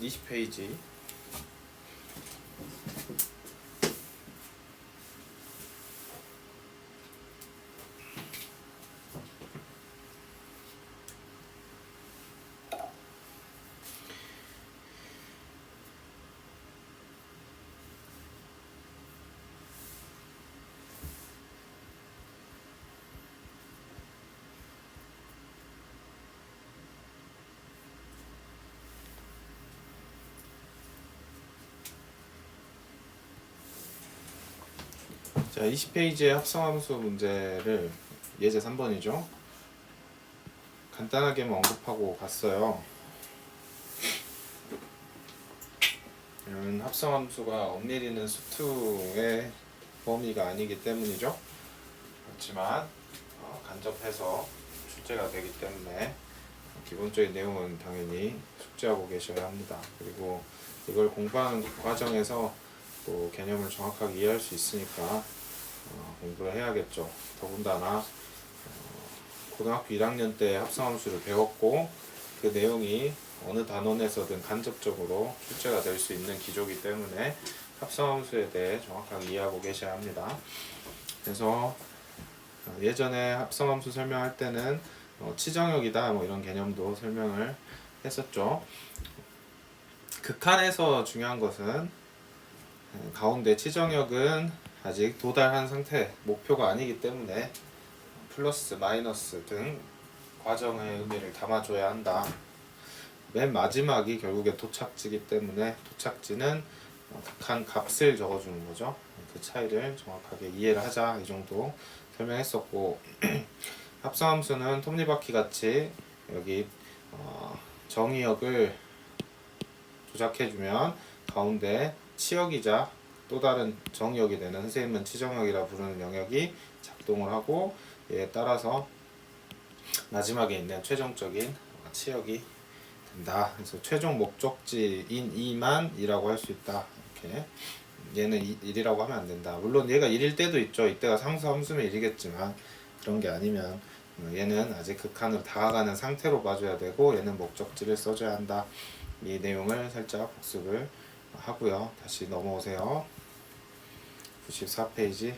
20페이지. 자, 20페이지의 합성함수 문제를 예제 3번이죠. 간단하게만 언급하고 갔어요. 이런 합성함수가 엄밀히는 수투의 범위가 아니기 때문이죠. 그렇지만 간접해서 출제가 되기 때문에 기본적인 내용은 당연히 숙지하고 계셔야 합니다. 그리고 이걸 공부하는 과정에서 또 개념을 정확하게 이해할 수 있으니까 공부를 해야겠죠. 더군다나 고등학교 1학년 때 합성함수를 배웠고 그 내용이 어느 단원에서든 간접적으로 출제가 될 수 있는 기조이기 때문에 합성함수에 대해 정확하게 이해하고 계셔야 합니다. 그래서 예전에 합성함수 설명할 때는 치정역이다 뭐 이런 개념도 설명을 했었죠. 극한에서 중요한 것은 가운데 치정역은 아직 도달한 상태, 목표가 아니기 때문에 플러스, 마이너스 등 과정의 의미를 담아줘야 한다. 맨 마지막이 결국에 도착지이기 때문에 도착지는 극한 값을 적어주는 거죠. 그 차이를 정확하게 이해를 하자, 이 정도 설명했었고 합성함수는 톱니바퀴 같이 여기 정의역을 조작해주면 가운데 치역이자 또 다른 정의역이 되는, 선생님은 치정역이라 부르는 영역이 작동을 하고 이에 따라서 마지막에 있는 최종적인 치역이 된다. 그래서 최종 목적지인 2만 2라고 할 수 있다. 이렇게 얘는 1이라고 하면 안 된다. 물론 얘가 1일 때도 있죠. 이때가 상수 함수면 1이겠지만 그런 게 아니면 얘는 아직 극한으로 다가가는 상태로 봐줘야 되고 얘는 목적지를 써줘야 한다. 이 내용을 살짝 복습을 하고요. 다시 넘어오세요. 94페이지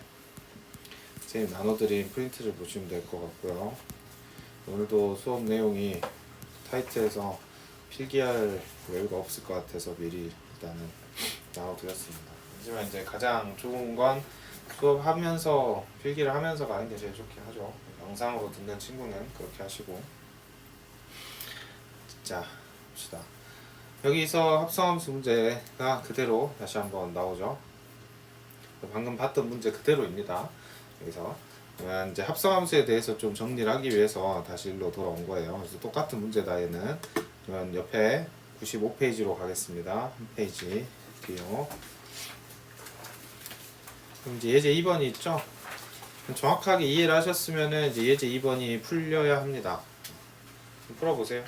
선생님 나눠드린 프린트를 보시면 될 것 같고요. 오늘도 수업 내용이 타이트해서 필기할 여유가 없을 것 같아서 미리 일단은 나눠드렸습니다. 하지만 이제 가장 좋은 건 수업하면서 필기를 하면서 가는 게 제일 좋긴 하죠. 영상으로 듣는 친구는 그렇게 하시고. 자, 봅시다. 여기서 합성함수 문제가 그대로 다시 한번 나오죠. 방금 봤던 문제 그대로입니다. 여기서 이제 합성함수에 대해서 좀 정리를 하기 위해서 다시 일로 돌아온 거예요. 그래서 똑같은 문제다 얘는. 그러면 옆에 95페이지로 가겠습니다. 한 페이지 뒤요. 그럼 이제 예제 2번이 있죠. 정확하게 이해를 하셨으면은 이제 예제 2번이 풀려야 합니다. 풀어보세요.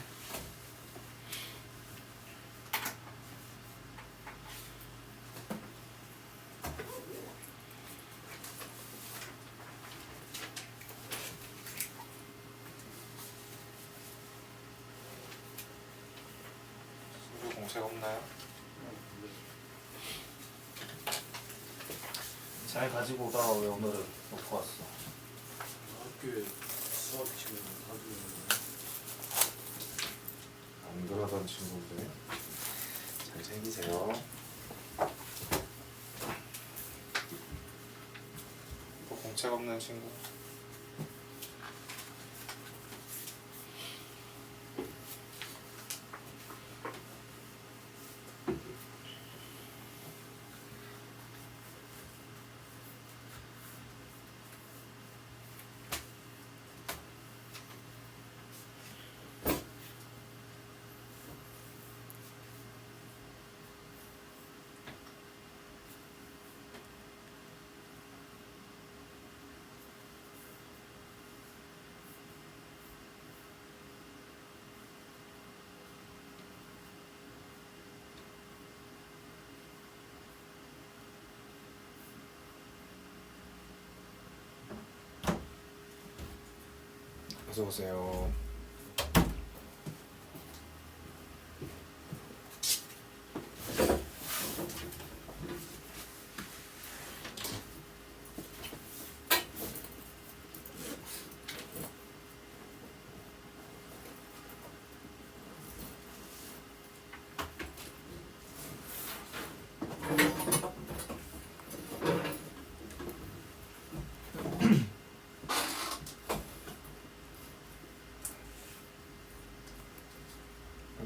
공책 없나요? 잘 가지고 오다가 왜 오늘은 놓고 왔어? 학교에 수학 시간에 가지고 안 그러던 친구들 잘 챙기세요. 또 공책 없는 친구. 어서 오세요.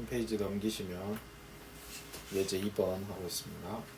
한 페이지 넘기시면 예제 2번 하고 있습니다.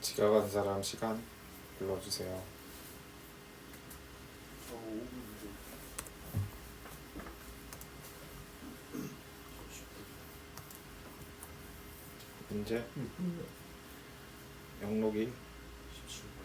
지각한 사람 시간 불러주세요. 저 5분인데. 문제 영록이 17분.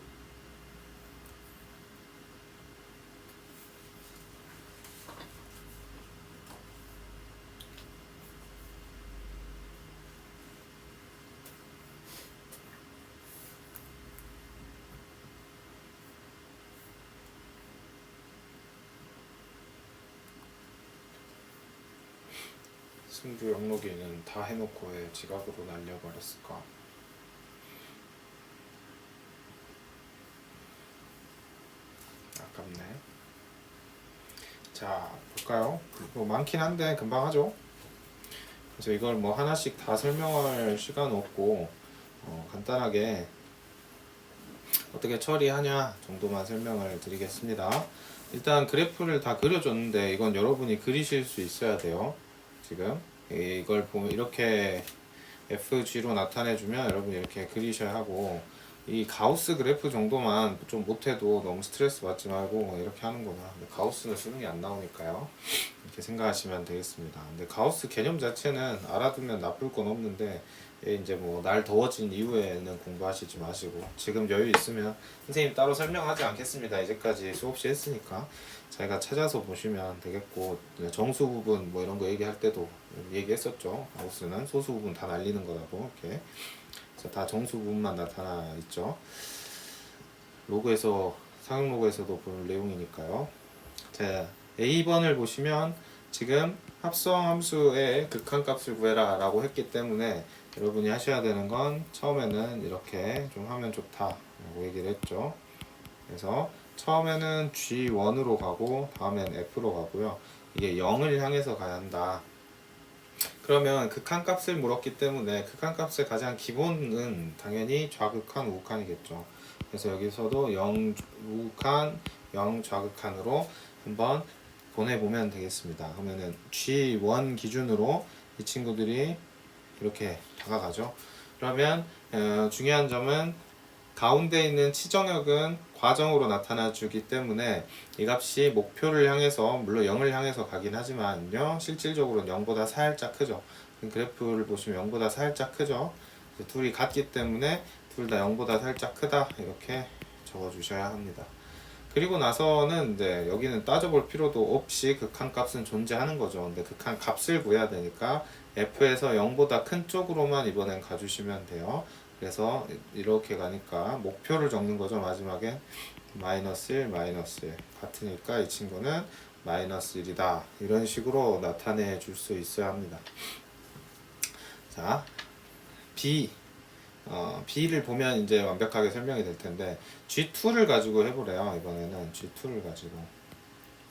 승주 영록이는 다 해놓고 왜 지각으로 날려버렸을까? 아깝네. 자, 볼까요? 뭐 많긴 한데 금방 하죠. 그래서 이걸 뭐 하나씩 다 설명할 시간 없고 간단하게 어떻게 처리하냐 정도만 설명을 드리겠습니다. 일단 그래프를 다 그려줬는데 이건 여러분이 그리실 수 있어야 돼요. 지금 이걸 보면 이렇게 FG로 나타내주면 여러분이 이렇게 그리셔야 하고, 이 가우스 그래프 정도만 좀 못해도 너무 스트레스 받지 말고 이렇게 하는 거다. 가우스는 쓰는 게 안 나오니까요. 이렇게 생각하시면 되겠습니다. 근데 가우스 개념 자체는 알아두면 나쁠 건 없는데, 이제 뭐 날 더워진 이후에는 공부하시지 마시고 지금 여유 있으면 선생님 따로 설명하지 않겠습니다. 이제까지 수없이 했으니까 자기가 찾아서 보시면 되겠고, 정수 부분 뭐 이런 거 얘기할 때도 얘기했었죠. 가우스는 소수 부분 다 날리는 거라고. 이렇게 그래서 다 정수 부분만 나타나 있죠. 로그에서 상용 로그에서도 볼 내용이니까요. 자, A번을 보시면 지금 합성 함수의 극한값을 구해라 라고 했기 때문에 여러분이 하셔야 되는 건 처음에는 이렇게 좀 하면 좋다 라고 얘기를 했죠. 그래서 처음에는 G1으로 가고 다음엔 F로 가고요. 이게 0을 향해서 가야 한다. 그러면 극한값을 물었기 때문에 극한값의 가장 기본은 당연히 좌극한, 우극한이겠죠. 그래서 여기서도 0 우극한, 0 좌극한으로 한번 보내보면 되겠습니다. 그러면은 G1 기준으로 이 친구들이 이렇게 다가가죠. 그러면 중요한 점은 가운데 있는 치정역은 과정으로 나타나 주기 때문에 이 값이 목표를 향해서 물론 0을 향해서 가긴 하지만요 실질적으로는 0보다 살짝 크죠. 그래프를 보시면 0보다 살짝 크죠. 둘이 같기 때문에 둘 다 0보다 살짝 크다 이렇게 적어 주셔야 합니다. 그리고 나서는 이제 여기는 따져볼 필요도 없이 극한값은 존재하는 거죠. 근데 극한값을 구해야 되니까 f에서 0보다 큰 쪽으로만 이번엔 가주시면 돼요. 그래서 이렇게 가니까 목표를 적는 거죠. 마지막에 마이너스 1, 마이너스 1 같으니까 이 친구는 마이너스 1이다. 이런 식으로 나타내 줄 수 있어야 합니다. 자, B를 보면 이제 완벽하게 설명이 될 텐데 G2를 가지고 해보래요. 이번에는 G2를 가지고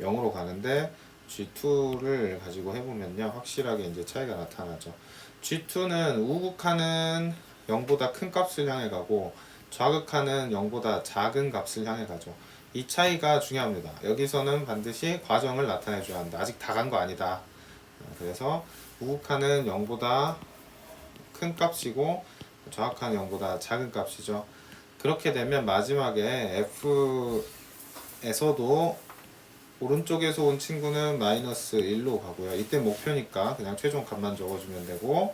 0으로 가는데 G2를 가지고 해보면요 확실하게 이제 차이가 나타나죠. G2는 우극하는 0보다 큰 값을 향해 가고 좌극하는 0보다 작은 값을 향해 가죠. 이 차이가 중요합니다. 여기서는 반드시 과정을 나타내 줘야 한다. 아직 다 간 거 아니다. 그래서 우극하는 0보다 큰 값이고 좌극하는 0보다 작은 값이죠. 그렇게 되면 마지막에 F에서도 오른쪽에서 온 친구는 마이너스 1로 가고요. 이때 목표니까 그냥 최종 값만 적어주면 되고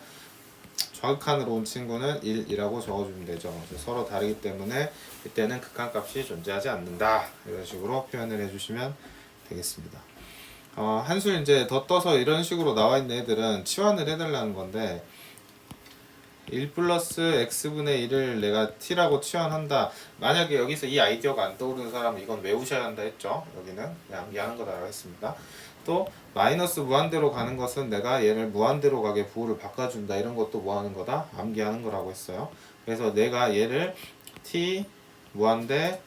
좌극한으로 온 친구는 1이라고 적어주면 되죠. 서로 다르기 때문에 이때는 극한값이 존재하지 않는다. 이런 식으로 표현을 해주시면 되겠습니다. 한술 이제 더 떠서 이런 식으로 나와 있는 애들은 치환을 해달라는 건데 1 플러스 x분의 1을 내가 t라고 치환한다. 만약에 여기서 이 아이디어가 안 떠오르는 사람은 이건 외우셔야 한다 했죠. 여기는 그냥 암기하는 거다 했습니다. 또 마이너스 무한대로 가는 것은 내가 얘를 무한대로 가게 부호를 바꿔준다. 이런 것도 뭐 하는 거다? 암기하는 거라고 했어요. 그래서 내가 얘를 t 무한대로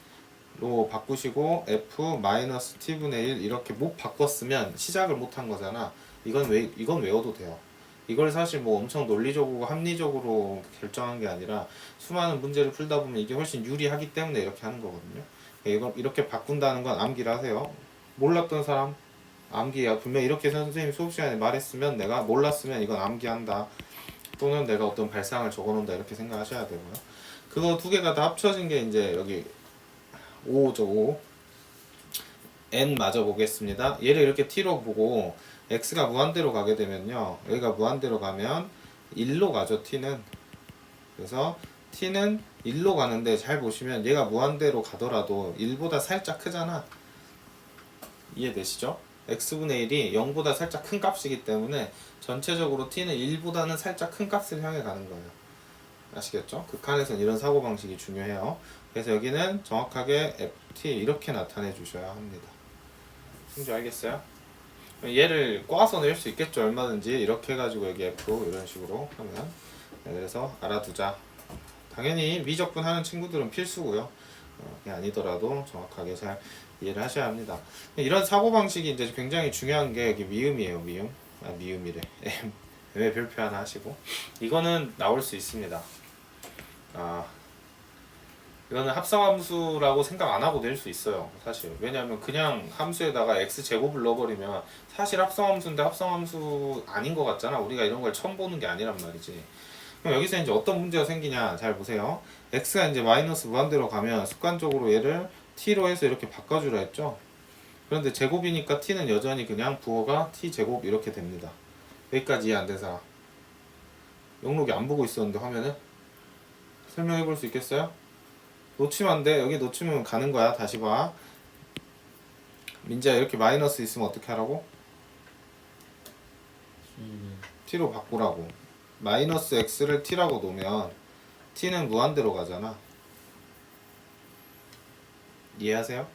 바꾸시고 f 마이너스 t분의 1 이렇게 못 바꿨으면 시작을 못 한 거잖아. 이건 외워도 돼요. 이걸 사실 뭐 엄청 논리적으로 합리적으로 결정한 게 아니라 수많은 문제를 풀다 보면 이게 훨씬 유리하기 때문에 이렇게 하는 거거든요. 이걸 이렇게 바꾼다는 건 암기를 하세요. 몰랐던 사람 암기야. 분명 이렇게 선생님이 수업 시간에 말했으면 내가 몰랐으면 이건 암기한다. 또는 내가 어떤 발상을 적어놓는다 이렇게 생각하셔야 되고요. 그거 두 개가 다 합쳐진 게 이제 여기 5죠. 5. n 마저 보겠습니다. 얘를 이렇게 t로 보고 x가 무한대로 가게 되면요. 여기가 무한대로 가면 1로 가죠. t는. 그래서 t는 1로 가는데 잘 보시면 얘가 무한대로 가더라도 1보다 살짝 크잖아. 이해되시죠? x분의 1이 0보다 살짝 큰 값이기 때문에 전체적으로 t는 1보다는 살짝 큰 값을 향해 가는 거예요. 아시겠죠? 극한에서는 이런 사고방식이 중요해요. 그래서 여기는 정확하게 ft 이렇게 나타내 주셔야 합니다. 뭔지 알겠어요? 얘를 꼬아서 낼 수 있겠죠. 얼마든지 이렇게 해가지고 여기 F 이런 식으로 하면 네, 그래서 알아두자. 당연히 미적분 하는 친구들은 필수고요. 그게 아니더라도 정확하게 잘 이해를 하셔야 합니다. 이런 사고방식이 이제 굉장히 중요한 게 여기 미음이에요. 미음이래. 왜 별표 하나 하시고 이거는 나올 수 있습니다. 이거는 합성함수라고 생각 안 하고 낼 수 있어요. 사실. 왜냐하면 그냥 함수에다가 x제곱을 넣어버리면 사실 합성함수인데 합성함수 아닌 것 같잖아. 우리가 이런 걸 처음 보는 게 아니란 말이지. 그럼 여기서 이제 어떤 문제가 생기냐. 잘 보세요. x가 이제 마이너스 무한대로 가면 습관적으로 얘를 t로 해서 이렇게 바꿔주라 했죠. 그런데 제곱이니까 t는 여전히 그냥 부호가 t제곱 이렇게 됩니다. 여기까지 이해 안 된 사람. 영록이 안 보고 있었는데 화면을 설명해 볼 수 있겠어요? 놓치면 안 돼. 여기 놓치면 가는 거야. 다시 봐. 민지야 이렇게 마이너스 있으면 어떻게 하라고? t로 바꾸라고. 마이너스 x를 t라고 놓으면 t는 무한대로 가잖아. 이해하세요?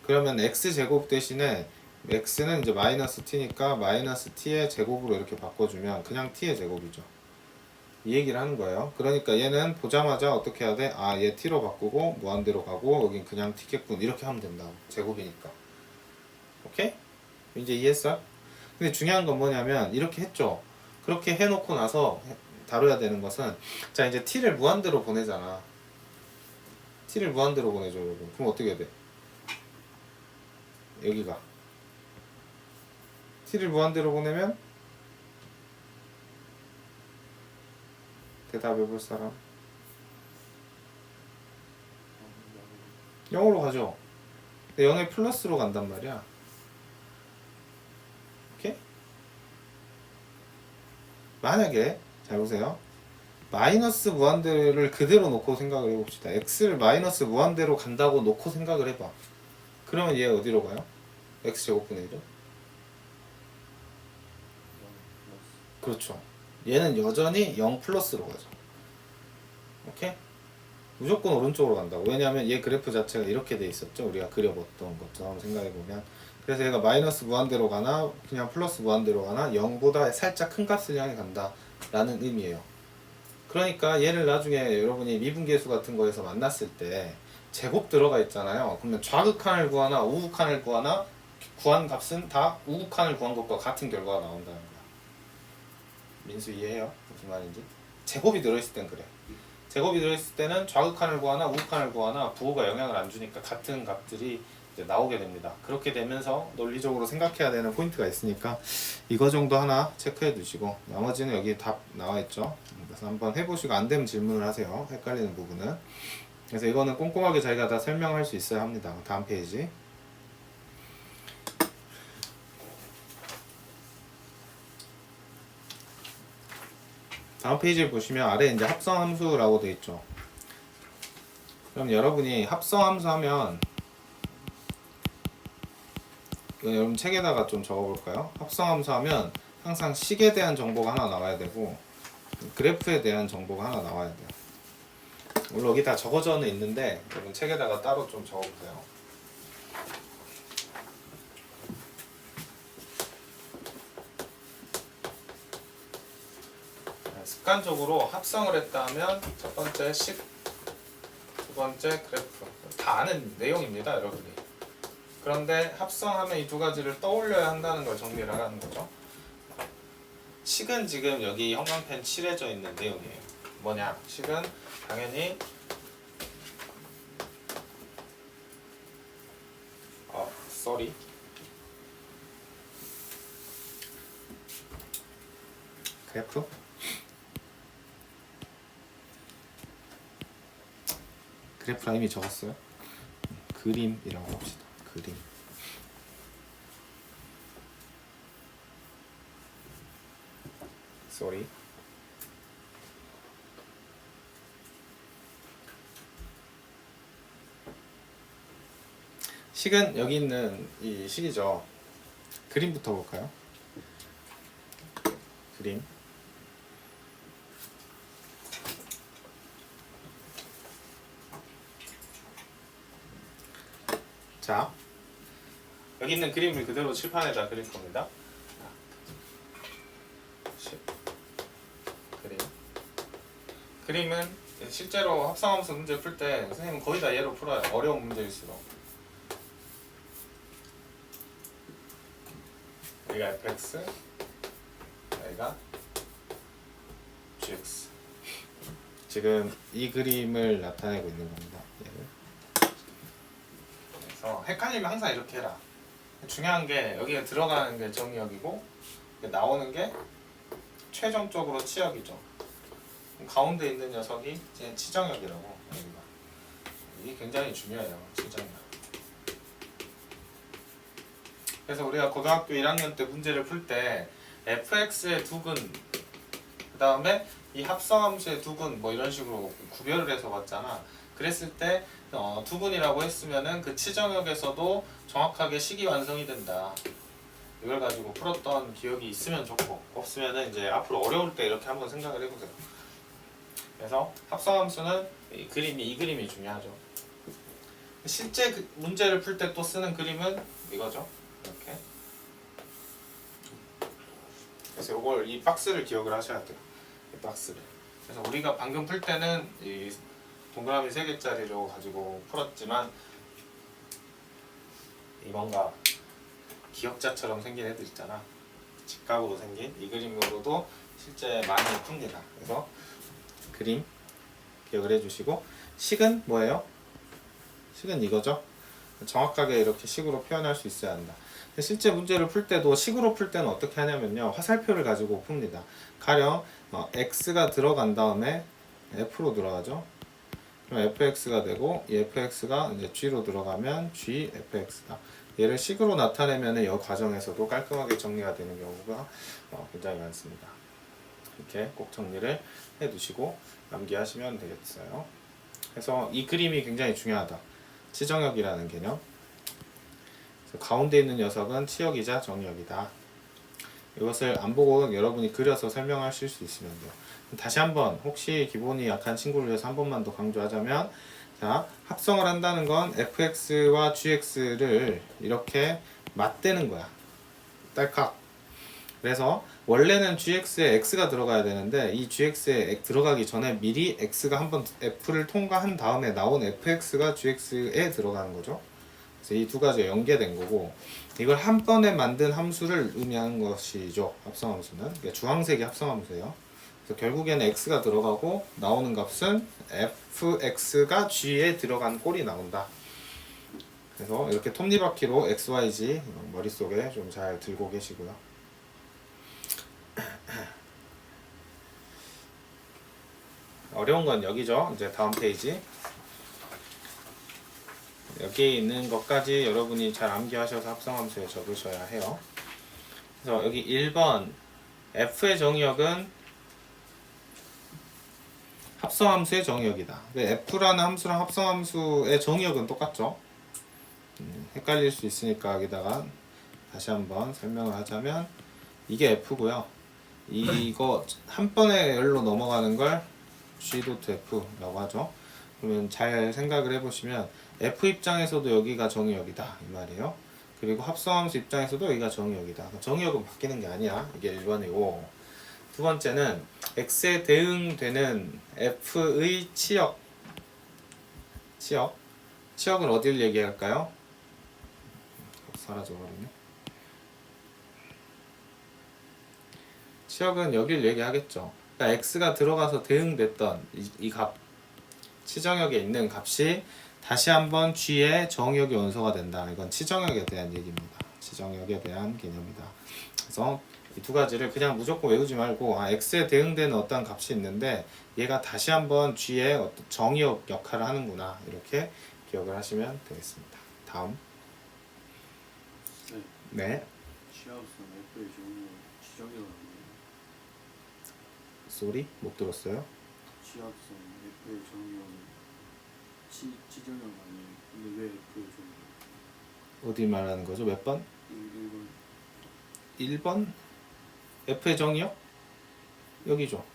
그러면 x제곱 대신에 x는 이제 마이너스 t니까 마이너스 t의 제곱으로 이렇게 바꿔주면 그냥 t의 제곱이죠. 이 얘기를 하는 거예요. 그러니까 얘는 보자마자 어떻게 해야 돼? 얘 t로 바꾸고 무한대로 가고 여긴 그냥 t겠군 이렇게 하면 된다고. 제곱이니까. 오케이? 이제 이해했어? 근데 중요한 건 뭐냐면 이렇게 했죠. 그렇게 해놓고 나서 다뤄야 되는 것은 자 이제 t를 무한대로 보내잖아. t를 무한대로 보내줘 여러분. 그럼 어떻게 돼? 여기가 t를 무한대로 보내면 대답해 볼 사람? 0으로 가죠. 0의 플러스로 간단 말이야. 오케이? 만약에 잘 보세요. 마이너스 무한대를 그대로 놓고 생각을 해봅시다. x를 마이너스 무한대로 간다고 놓고 생각을 해봐. 그러면 얘 어디로 가요? x제곱분의 1로? 그렇죠. 얘는 여전히 0 플러스로 가죠. 오케이? 무조건 오른쪽으로 간다고. 왜냐하면 얘 그래프 자체가 이렇게 돼 있었죠. 우리가 그려봤던 것처럼 생각해보면. 그래서 얘가 마이너스 무한대로 가나 그냥 플러스 무한대로 가나 0보다 살짝 큰 값을 향해 간다 라는 의미예요. 그러니까 얘를 나중에 여러분이 미분계수 같은 거에서 만났을 때 제곱 들어가 있잖아요. 그러면 좌극한을 구하나 우극한을 구하나 구한 값은 다 우극한을 구한 것과 같은 결과가 나온다는 거야. 민수 이해해요? 무슨 말인지? 제곱이 들어있을 땐 그래. 제곱이 들어있을 때는 좌극한을 구하나 우극한을 구하나 부호가 영향을 안 주니까 같은 값들이 이제 나오게 됩니다. 그렇게 되면서 논리적으로 생각해야 되는 포인트가 있으니까 이거 정도 하나 체크해 두시고 나머지는 여기 답 나와 있죠. 그래서 한번 해보시고 안 되면 질문을 하세요. 헷갈리는 부분은. 그래서 이거는 꼼꼼하게 자기가 다 설명할 수 있어야 합니다. 다음 페이지. 다음 페이지를 보시면 아래 이제 합성함수라고 되어 있죠. 그럼 여러분이 합성함수 하면 이거 여러분 책에다가 좀 적어볼까요? 합성함수 하면 항상 식에 대한 정보가 하나 나와야 되고 그래프에 대한 정보가 하나 나와야 돼요. 물론 여기 다 적어져는 있는데 여러분 책에다가 따로 좀 적어보세요. 습관적으로 합성을 했다 하면 첫 번째 식, 두 번째 그래프 다 아는 내용입니다 여러분이. 그런데 합성하면 이 두 가지를 떠올려야 한다는 걸 정리를 하라는 거죠. 식은 지금 여기 형광펜 칠해져 있는 내용이에요. 뭐냐? 식은 당연히 sorry. 그래프? 그래프라 이미 적었어요. 그림이라고 합시다. 그림. sorry. 식은 여기 있는 이 식이죠. 그림부터 볼까요? 그림. 자, 여기 있는 그림을 그대로 칠판에다 그릴 겁니다. 그림. 그림은 실제로 합성함수 문제 풀 때 선생님은 거의 다 얘로 풀어요. 어려운 문제일수록. 여기가 fx, 여기가 gx. 지금 이 그림을 나타내고 있는 겁니다. 얘를. 그래서 헷갈리면 항상 이렇게 해라. 중요한 게 여기에 들어가는 게 정의역이고 나오는 게 최종적으로 치역이죠. 가운데 있는 녀석이 이제 치정역이라고. 여기가. 이게 굉장히 중요해요. 치정역. 그래서 우리가 고등학교 1학년 때 문제를 풀 때 fx의 두근 그 다음에 이 합성함수의 두근 뭐 이런 식으로 구별을 해서 봤잖아. 그랬을 때 두근이라고 했으면은 그 치정역에서도 정확하게 식이 완성이 된다. 이걸 가지고 풀었던 기억이 있으면 좋고 없으면은 이제 앞으로 어려울 때 이렇게 한번 생각을 해보세요. 그래서 합성함수는 이 그림이 중요하죠. 실제 문제를 풀 때 또 쓰는 그림은 이거죠. 이렇게. 그래서 이걸 이 박스를 기억을 하셔야 돼요. 이 박스를. 그래서 우리가 방금 풀 때는 이 동그라미 3개짜리로 가지고 풀었지만 이 뭔가 기역자처럼 생긴 애들 있잖아. 직각으로 생긴 이 그림으로도 실제 많이 풉니다. 그래서 그림 기억을 해주시고 식은 뭐예요? 식은 이거죠. 정확하게 이렇게 식으로 표현할 수 있어야 한다. 실제 문제를 풀 때도 식으로 풀 때는 어떻게 하냐면요. 화살표를 가지고 풉니다. 가령 x가 들어간 다음에 f로 들어가죠. 그럼 fx가 되고 이 fx가 이제 g로 들어가면 g fx다. 얘를 식으로 나타내면 이 과정에서도 깔끔하게 정리가 되는 경우가 굉장히 많습니다. 이렇게 꼭 정리를 해두시고 암기하시면 되겠어요. 그래서 이 그림이 굉장히 중요하다. 치정역이라는 개념. 그래서 가운데 있는 녀석은 치역이자 정역이다. 이것을 안 보고 여러분이 그려서 설명하실 수 있으면 돼요. 다시 한번 혹시 기본이 약한 친구를 위해서 한 번만 더 강조하자면, 자, 합성을 한다는 건 fx와 gx를 이렇게 맞대는 거야. 딸깍. 그래서 원래는 gx에 x가 들어가야 되는데 이 gx에 들어가기 전에 미리 x가 한번 f를 통과한 다음에 나온 fx가 gx에 들어가는 거죠. 그래서 이 두 가지가 연계된 거고, 이걸 한 번에 만든 함수를 의미하는 것이죠. 합성함수는. 그러니까 주황색이 합성함수예요. 그래서 결국에는 x가 들어가고 나오는 값은 fx가 g에 들어간 꼴이 나온다. 그래서 이렇게 톱니바퀴로 xyz 머릿속에 좀 잘 들고 계시고요. 어려운 건 여기죠. 이제 다음 페이지. 여기에 있는 것까지 여러분이 잘 암기하셔서 합성함수에 적으셔야 해요. 그래서 여기 1번 f의 정의역은 합성함수의 정의역이다. f라는 함수랑 합성함수의 정의역은 똑같죠. 헷갈릴 수 있으니까 여기다가 다시 한번 설명을 하자면 이게 f고요. 이거 한 번에 열로 넘어가는 걸 g.f라고 하죠. 그러면 잘 생각을 해보시면 f 입장에서도 여기가 정의역이다 이 말이에요. 그리고 합성함수 입장에서도 여기가 정의역이다. 정의역은 바뀌는 게 아니야. 이게 1번이고, 두 번째는 x에 대응되는 f의 치역은 어디를 얘기할까요? 사라져버리네. 치역은 여기를 얘기하겠죠. 그러니까 x가 들어가서 대응됐던 이 값, 치정역에 있는 값이 다시 한번 g의 정역의 원소가 된다. 이건 치정역에 대한 얘기입니다. 치정역에 대한 개념이다. 그래서 이 두 가지를 그냥 무조건 외우지 말고, x에 대응되는 어떤 값이 있는데 얘가 다시 한번 g의 어떤 정역 역할을 하는구나, 이렇게 기억을 하시면 되겠습니다. 다음. 네. 네. 취합성 F의 종류 지정이라는 거예요. 쏘리? 못 들었어요? 취합성 F의 종류 지정형 아니에요. 근데 왜 F의 종류? 어디 말하는 거죠? 몇 번? 1번 1번? f의 정의요? 여기죠.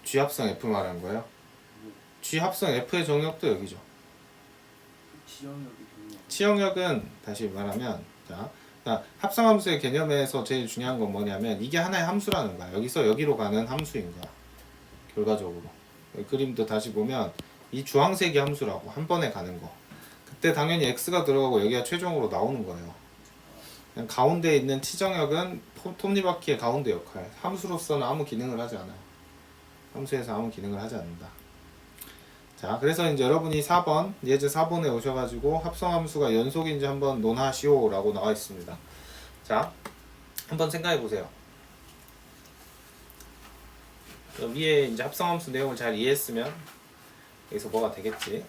g 합성 f 말하는 거예요? g 합성 f의 정역도 여기죠. 지정형이 종류. 치역역은 다시 말하면, 자, 합성함수의 개념에서 제일 중요한 건 뭐냐면 이게 하나의 함수라는 거야. 여기서 여기로 가는 함수인 거야. 결과적으로. 그림도 다시 보면 이 주황색이 함수라고, 한 번에 가는 거. 그때 당연히 x가 들어가고 여기가 최종으로 나오는 거예요. 그냥 가운데 있는 치정역은 톱니바퀴의 가운데 역할. 함수로서는 아무 기능을 하지 않아요. 함수에서 아무 기능을 하지 않는다. 자, 그래서 이제 여러분이 4번, 예제 4번에 오셔가지고 합성함수가 연속인지 한번 논하시오 라고 나와 있습니다. 자, 한번 생각해 보세요. 위에 이제 합성함수 내용을 잘 이해했으면 여기서 뭐가 되겠지?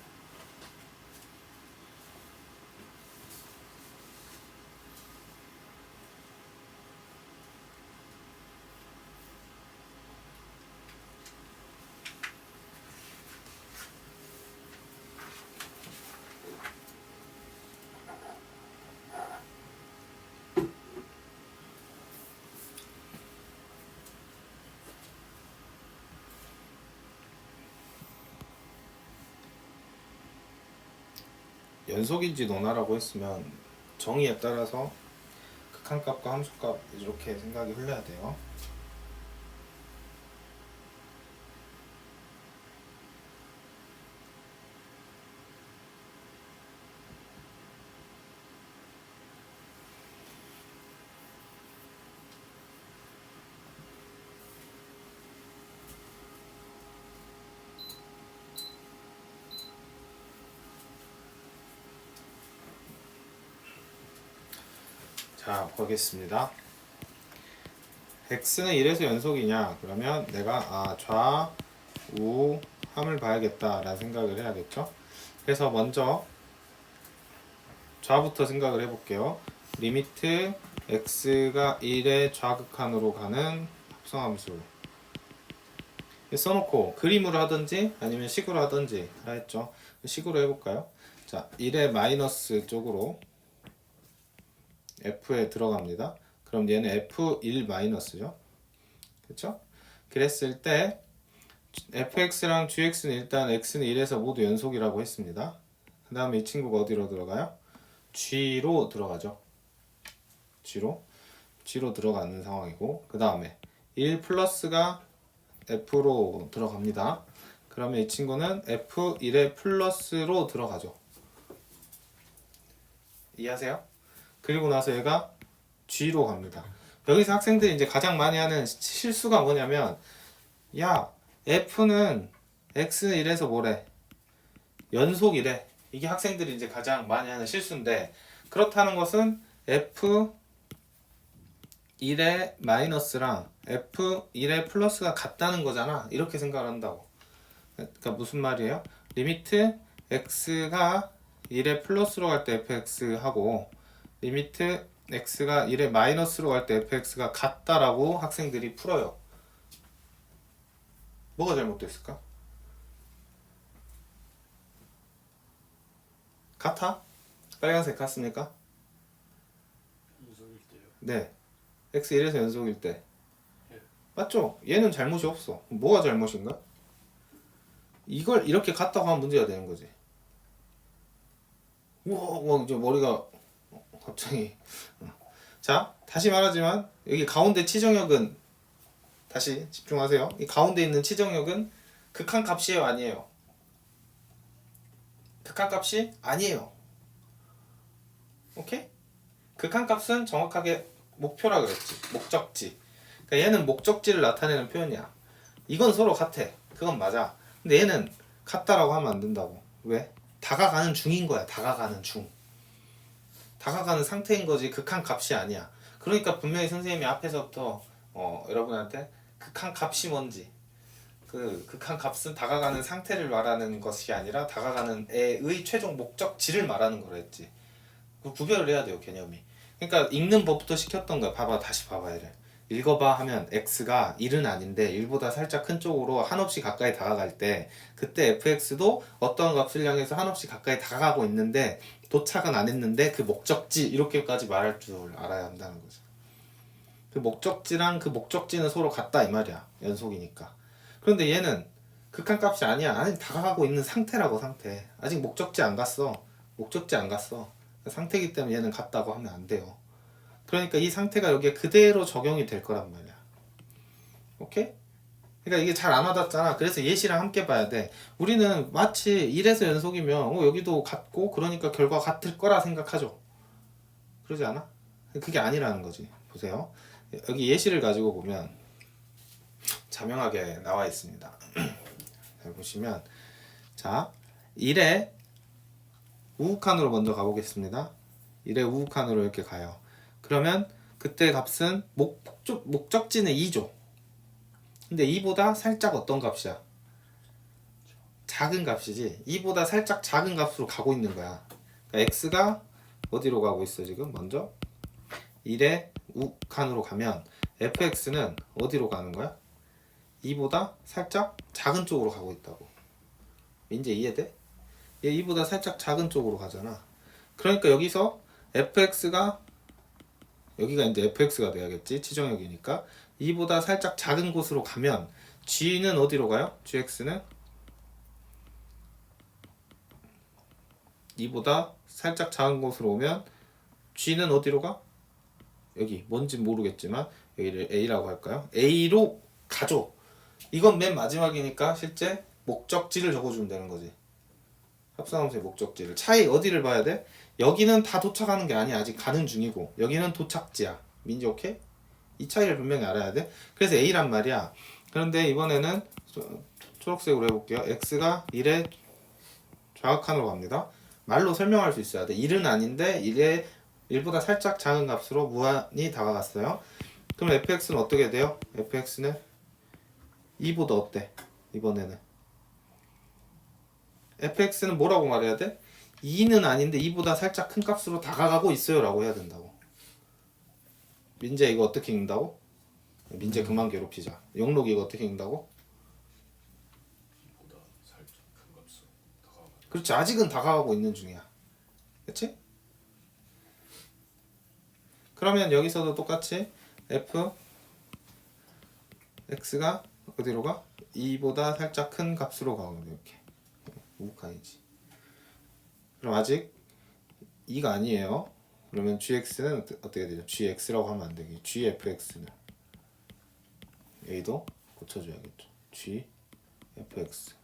연속인지 논하라고 했으면 정의에 따라서 극한값과 함수값 이렇게 생각이 흘러야 돼요. 자, 보겠습니다. x는 1에서 연속이냐? 그러면 내가 좌 우함을 봐야겠다라는 생각을 해야겠죠. 그래서 먼저 좌부터 생각을 해볼게요. 리미트 x가 1의 좌극한으로 가는 합성함수 써놓고 그림으로 하든지 아니면 식으로 하든지 다 했죠. 식으로 해볼까요? 자, 1의 마이너스 쪽으로 f에 들어갑니다. 그럼 얘는 f1 마이너스죠. 그렇죠? 그랬을 때 fx랑 gx는 일단 x는 1에서 모두 연속이라고 했습니다. 그 다음에 이 친구가 어디로 들어가요? g로 들어가죠. g로 들어가는 상황이고, 그 다음에 1 플러스가 f로 들어갑니다. 그러면 이 친구는 f1의 플러스로 들어가죠. 이해하세요? 그리고 나서 얘가 g로 갑니다. 여기서 학생들이 이제 가장 많이 하는 실수가 뭐냐면, 야, f는 x는 1에서 뭐래? 연속이래. 이게 학생들이 이제 가장 많이 하는 실수인데, 그렇다는 것은 f1의 마이너스랑 f1의 플러스가 같다는 거잖아. 이렇게 생각을 한다고. 그러니까 무슨 말이에요? 리미트 x가 1의 플러스로 갈 때 fx 하고 리미트 x가 1의 마이너스로 갈 때 fx가 같다라고 학생들이 풀어요. 뭐가 잘못됐을까? 같아? 빨간색 같습니까? 연속일 때요. 네. x 1에서 연속일 때. 예. 맞죠? 얘는 잘못이 없어. 뭐가 잘못인가? 이걸 이렇게 같다고 하면 문제가 되는 거지. 우와, 이제 머리가 갑자기. 자, 다시 말하지만 여기 가운데 치정역은 다시 집중하세요. 이 가운데 있는 치정역은 극한값이에요, 아니에요? 극한값이 아니에요. 오케이? 극한값은 정확하게 목표라 그랬지. 목적지. 그러니까 얘는 목적지를 나타내는 표현이야. 이건 서로 같아. 그건 맞아. 근데 얘는 같다라고 하면 안 된다고. 왜? 다가가는 중인 거야. 다가가는 중. 다가가는 상태인 거지 극한값이 아니야. 그러니까 분명히 선생님이 앞에서부터 여러분한테 극한값이 뭔지, 그 극한값은 다가가는 상태를 말하는 것이 아니라 다가가는 애의 최종 목적지를 말하는 거라 했지. 그 구별을 해야 돼요, 개념이. 그러니까 읽는 법부터 시켰던 거야. 봐봐, 다시 봐봐 얘를. 읽어봐 하면 x가 1은 아닌데 1보다 살짝 큰 쪽으로 한없이 가까이 다가갈 때 그때 fx도 어떠한 값을 향해서 한없이 가까이 다가가고 있는데 도착은 안 했는데 그 목적지 이렇게까지 말할 줄 알아야 한다는 거죠. 그 목적지랑 그 목적지는 서로 같다 이 말이야. 연속이니까. 그런데 얘는 극한값이 아니야. 아니 다가가고 있는 상태라고. 상태. 아직 목적지 안 갔어. 목적지 안 갔어. 상태이기 때문에 얘는 같다고 하면 안 돼요. 그러니까 이 상태가 여기에 그대로 적용이 될 거란 말이야. 오케이? 그러니까 이게 잘 안 와닿잖아. 그래서 예시랑 함께 봐야 돼. 우리는 마치 1에서 연속이면 여기도 같고 그러니까 결과 같을 거라 생각하죠. 그러지 않아? 그게 아니라는 거지. 보세요. 여기 예시를 가지고 보면 자명하게 나와 있습니다. 잘 보시면 자 1의 우극한으로 먼저 가보겠습니다. 1의 우극한으로 이렇게 가요. 그러면 그때 값은 목적지는 2죠. 근데 2보다 살짝 어떤 값이야? 작은 값이지. 2보다 살짝 작은 값으로 가고 있는 거야. 그러니까 x가 어디로 가고 있어 지금? 먼저 1의 우극한으로 가면 fx는 어디로 가는 거야? 2보다 살짝 작은 쪽으로 가고 있다고. 이제 이해돼? 얘 2보다 살짝 작은 쪽으로 가잖아. 그러니까 여기서 fx가 여기가 이제 fx가 돼야겠지. 치정역이니까 2보다 살짝 작은 곳으로 가면 g는 어디로 가요? gx는 2보다 살짝 작은 곳으로 오면 g는 어디로 가? 여기 뭔지 모르겠지만 여기를 a라고 할까요? a로 가죠. 이건 맨 마지막이니까 실제 목적지를 적어주면 되는 거지. 합성함수의 목적지를. 차이 어디를 봐야 돼? 여기는 다 도착하는 게 아니야. 아직 가는 중이고 여기는 도착지야. 민지 오케이? 이 차이를 분명히 알아야 돼. 그래서 A란 말이야. 그런데 이번에는 초록색으로 해볼게요. X가 1의 좌극한으로 갑니다. 말로 설명할 수 있어야 돼. 1은 아닌데 1보다 살짝 작은 값으로 무한히 다가갔어요. 그럼 fx는 어떻게 돼요? fx는 2보다 어때? 이번에는 fx는 뭐라고 말해야 돼? 2는 아닌데 2보다 살짝 큰 값으로 다가가고 있어요 라고 해야 된다고. 민재 이거 어떻게 읽는다고? 민재 그만 괴롭히자. 영록 이거 어떻게 읽는다고? 보다 살짝 큰 값으로 다가가. 그렇지, 아직은 다가가고 있는 중이야. 그치? 그러면 여기서도 똑같이 f x가 어디로 가? 2보다 살짝 큰 값으로 가거든. 이렇게 우카이지. 그럼 아직 2가 아니에요. 그러면 gx는 어떻게 되죠? gx라고 하면 안 되게. gfx는 a도 고쳐줘야겠죠. gfx는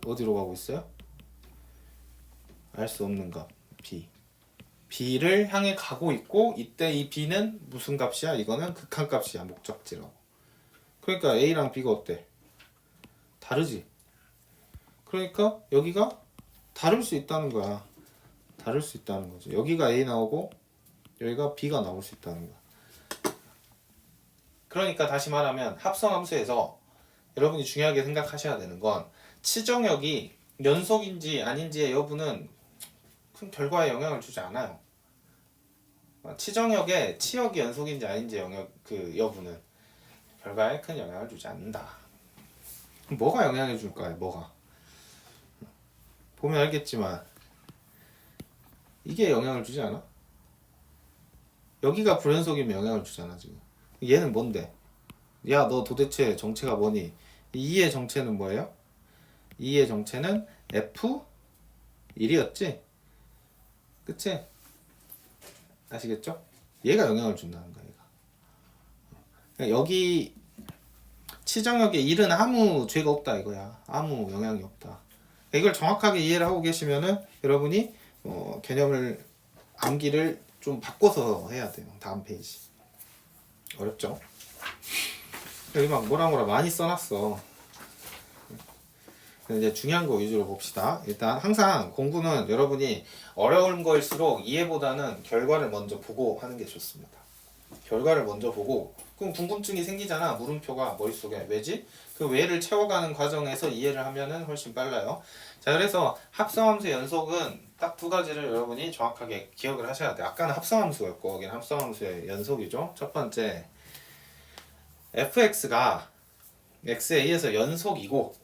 어디로 가고 있어요? 알 수 없는 값 b. b를 향해 가고 있고 이때 이 b는 무슨 값이야? 이거는 극한값이야. 목적지라고. 그러니까 a랑 b가 어때? 다르지. 그러니까 여기가 다를 수 있다는 거야. 다를 수 있다는 거죠. 여기가 a 나오고 여기가 b가 나올 수 있다는 거야. 그러니까 다시 말하면 합성함수에서 여러분이 중요하게 생각하셔야 되는 건 치정역이 연속인지 아닌지의 여부는 큰 결과에 영향을 주지 않아요. 치정역의 치역이 연속인지 아닌지 그 여부는 결과에 큰 영향을 주지 않는다. 뭐가 영향을 줄까요? 뭐가? 보면 알겠지만 이게 영향을 주지 않아? 여기가 불연속이면 영향을 주잖아 지금. 얘는 뭔데? 야, 너 도대체 정체가 뭐니? 2의 정체는 뭐예요? 2의 정체는 F1이었지? 그치? 아시겠죠? 얘가 영향을 준다는 거야, 얘가. 그러니까 여기 치정역의 1은 아무 죄가 없다 이거야. 아무 영향이 없다. 이걸 정확하게 이해를 하고 계시면은 여러분이 개념을 암기를 좀 바꿔서 해야 돼요. 다음 페이지. 어렵죠? 여기 막 뭐라 많이 써놨어. 이제 중요한 거 위주로 봅시다. 일단 항상 공부는 여러분이 어려운 거일수록 이해보다는 결과를 먼저 보고 하는 게 좋습니다. 결과를 먼저 보고 그럼 궁금증이 생기잖아. 물음표가 머릿속에. 왜지? 그 왜를 채워가는 과정에서 이해를 하면은 훨씬 빨라요. 자, 그래서 합성함수의 연속은 딱 두 가지를 여러분이 정확하게 기억을 하셔야 돼요. 아까는 합성함수였고 여기는 합성함수의 연속이죠. 첫 번째, fx가 xa에서 연속이고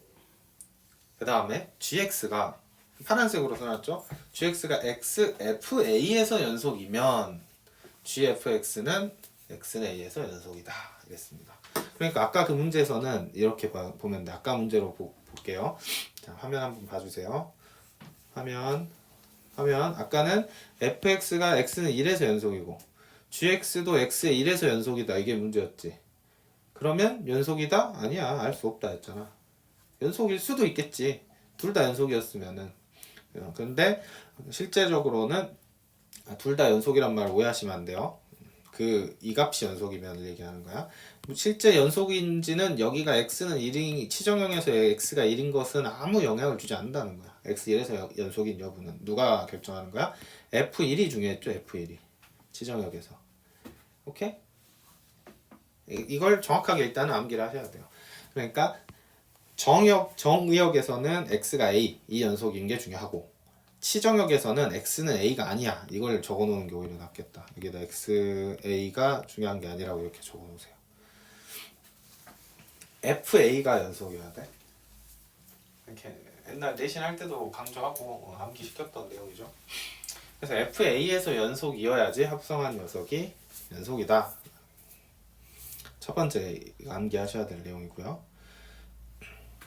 그 다음에 gx가 파란색으로 써놨죠. gx가 xfa에서 연속이면 gfx는 xa에서 연속이다. 이랬습니다. 그러니까 아까 그 문제에서는 이렇게 보면 돼. 아까 문제로 볼게요. 자, 화면 한번 봐주세요. 화면 아까는 fx가 x는 1에서 연속이고 gx도 x의 1에서 연속이다. 이게 문제였지. 그러면 연속이다? 아니야. 알 수 없다 했잖아. 연속일 수도 있겠지. 둘 다 연속이었으면은. 그런데 실제적으로는 둘 다 연속이란 말을 오해하시면 안 돼요. 이 값이 연속이면 얘기하는 거야. 실제 연속인지는 여기가 x는 1인 치정형에서 x가 1인 것은 아무 영향을 주지 않는다는 거야. x1에서 연속인 여부는 누가 결정하는 거야? f1이 중요했죠. f1이 치정역에서. 오케이? 이걸 정확하게 일단은 암기를 하셔야 돼요. 그러니까 정의역에서는 x가 a 이 연속인 게 중요하고 치정역에서는 x는 a가 아니야. 이걸 적어놓는 게 오히려 낫겠다. 여기다 xa가 중요한 게 아니라고 이렇게 적어놓으세요. fa가 연속이어야 돼. 이렇게 옛날 내신 할 때도 강조하고 암기시켰던 내용이죠. 그래서 fa에서 연속이어야지 합성한 녀석이 연속이다. 첫 번째 암기하셔야 될 내용이고요.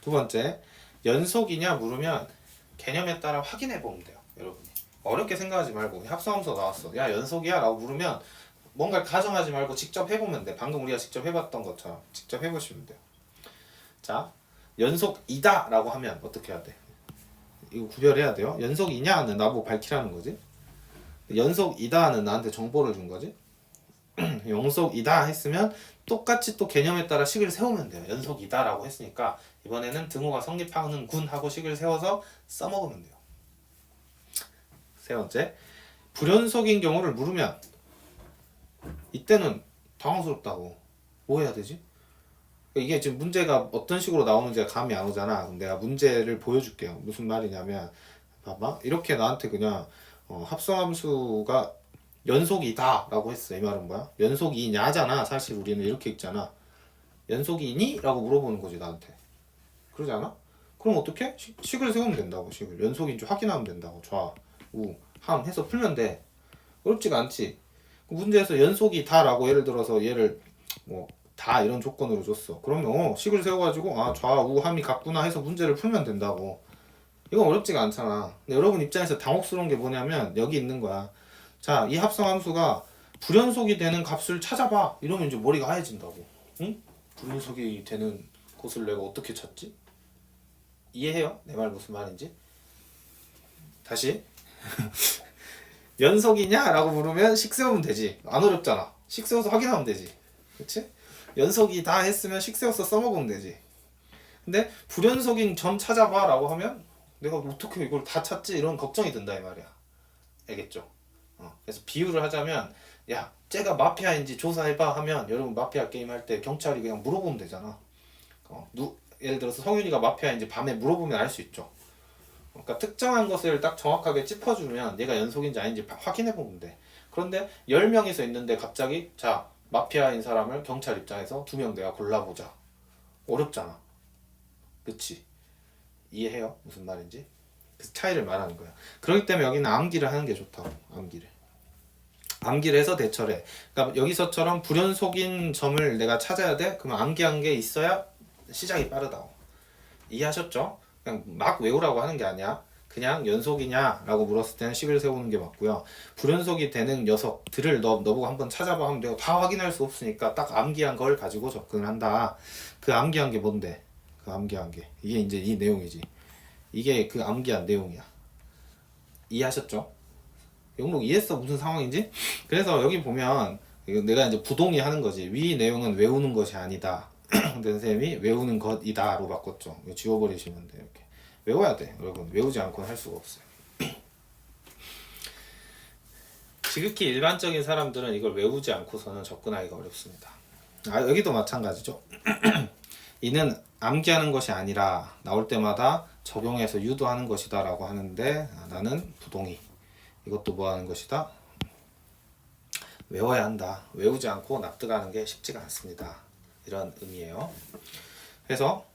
두 번째, 연속이냐 물으면 개념에 따라 확인해 보면 돼요. 여러분이 어렵게 생각하지 말고 합성함수 나왔어. 야, 연속이야? 라고 물으면 뭔가 가정하지 말고 직접 해보면 돼. 방금 우리가 직접 해봤던 것처럼 직접 해보시면 돼요. 자, 연속이다 라고 하면 어떻게 해야 돼? 이거 구별해야 돼요. 연속이냐는 나보고 밝히라는 거지. 연속이다는 나한테 정보를 준 거지. 연속이다 했으면 똑같이 또 개념에 따라 식을 세우면 돼요. 연속이다 라고 했으니까 이번에는 등호가 성립하는군 하고 식을 세워서 써먹으면 돼요. 세 번째, 불연속인 경우를 물으면 이때는 당황스럽다고 뭐 해야 되지? 이게 지금 문제가 어떤 식으로 나오는지가 감이 안 오잖아. 그럼 내가 문제를 보여줄게요. 무슨 말이냐면 봐봐. 이렇게 나한테 그냥 합성함수가 연속이다 라고 했어. 이 말은 뭐야? 연속이냐잖아. 사실 우리는 이렇게 읽잖아. 연속이니? 라고 물어보는 거지 나한테. 그러지 않아? 그럼 어떻게? 식을 세우면 된다고. 식을 연속인지 확인하면 된다고. 좌, 우, 함 해서 풀면 돼. 어렵지가 않지. 문제에서 연속이다 라고 예를 들어서 얘를 뭐 다 이런 조건으로 줬어. 그러면 식을 세워가지고 아 좌, 우, 함이 같구나 해서 문제를 풀면 된다고. 이건 어렵지가 않잖아. 근데 여러분 입장에서 당혹스러운 게 뭐냐면 여기 있는 거야. 자, 이 합성함수가 불연속이 되는 값을 찾아봐. 이러면 이제 머리가 하얘진다고. 응? 불연속이 되는 곳을 내가 어떻게 찾지? 이해해요? 내 말 무슨 말인지? 다시. 연속이냐? 라고 물으면 식 세우면 되지. 안 어렵잖아. 식 세워서 확인하면 되지. 그치? 연속이다 했으면 식 세워서 써먹으면 되지. 근데 불연속인 점 찾아봐 라고 하면 내가 어떻게 이걸 다 찾지? 이런 걱정이 든다 이 말이야. 알겠죠? 그래서 비유를 하자면 야 쟤가 마피아인지 조사해봐 하면 여러분 마피아 게임 할 때 경찰이 그냥 물어보면 되잖아. 예를 들어서 성윤이가 마피아인지 밤에 물어보면 알 수 있죠. 그러니까 특정한 것을 딱 정확하게 짚어주면 얘가 연속인지 아닌지 확인해보면 돼. 그런데 10명이서 있는데 갑자기 자 마피아인 사람을 경찰 입장에서 2명 내가 골라보자. 어렵잖아. 그치? 이해해요? 무슨 말인지? 그 차이를 말하는 거야. 그렇기 때문에 여기는 암기를 하는 게 좋다고. 암기를 해서 대처를 해. 그러니까 여기서처럼 불연속인 점을 내가 찾아야 돼? 그러면 암기한 게 있어야 시작이 빠르다고. 이해하셨죠? 그냥 막 외우라고 하는 게 아니야. 그냥 연속이냐 라고 물었을 때는 식을 세우는 게 맞고요. 불연속이 되는 녀석들을 너보고 한번 찾아봐 하면 내가 다 확인할 수 없으니까 딱 암기한 걸 가지고 접근을 한다. 그 암기한 게 뭔데? 그 암기한 게 이게 이제 이 내용이지. 이게 그 암기한 내용이야. 이해하셨죠? 영록 이해했어? 무슨 상황인지? 그래서 여기 보면 이거 내가 이제 부동의 하는 거지. 위 내용은 외우는 것이 아니다. 근데 선생님이 외우는 것이다로 바꿨죠. 이거 지워버리시면 돼. 이렇게 외워야 돼. 여러분 외우지 않고는 할 수가 없어요. 지극히 일반적인 사람들은 이걸 외우지 않고서는 접근하기가 어렵습니다. 여기도 마찬가지죠. 이는 암기하는 것이 아니라 나올 때마다 적용해서 유도하는 것이다 라고 하는데 나는 부동의. 이것도 뭐 하는 것이다? 외워야 한다. 외우지 않고 납득하는 게 쉽지가 않습니다. 이런 의미예요. 그래서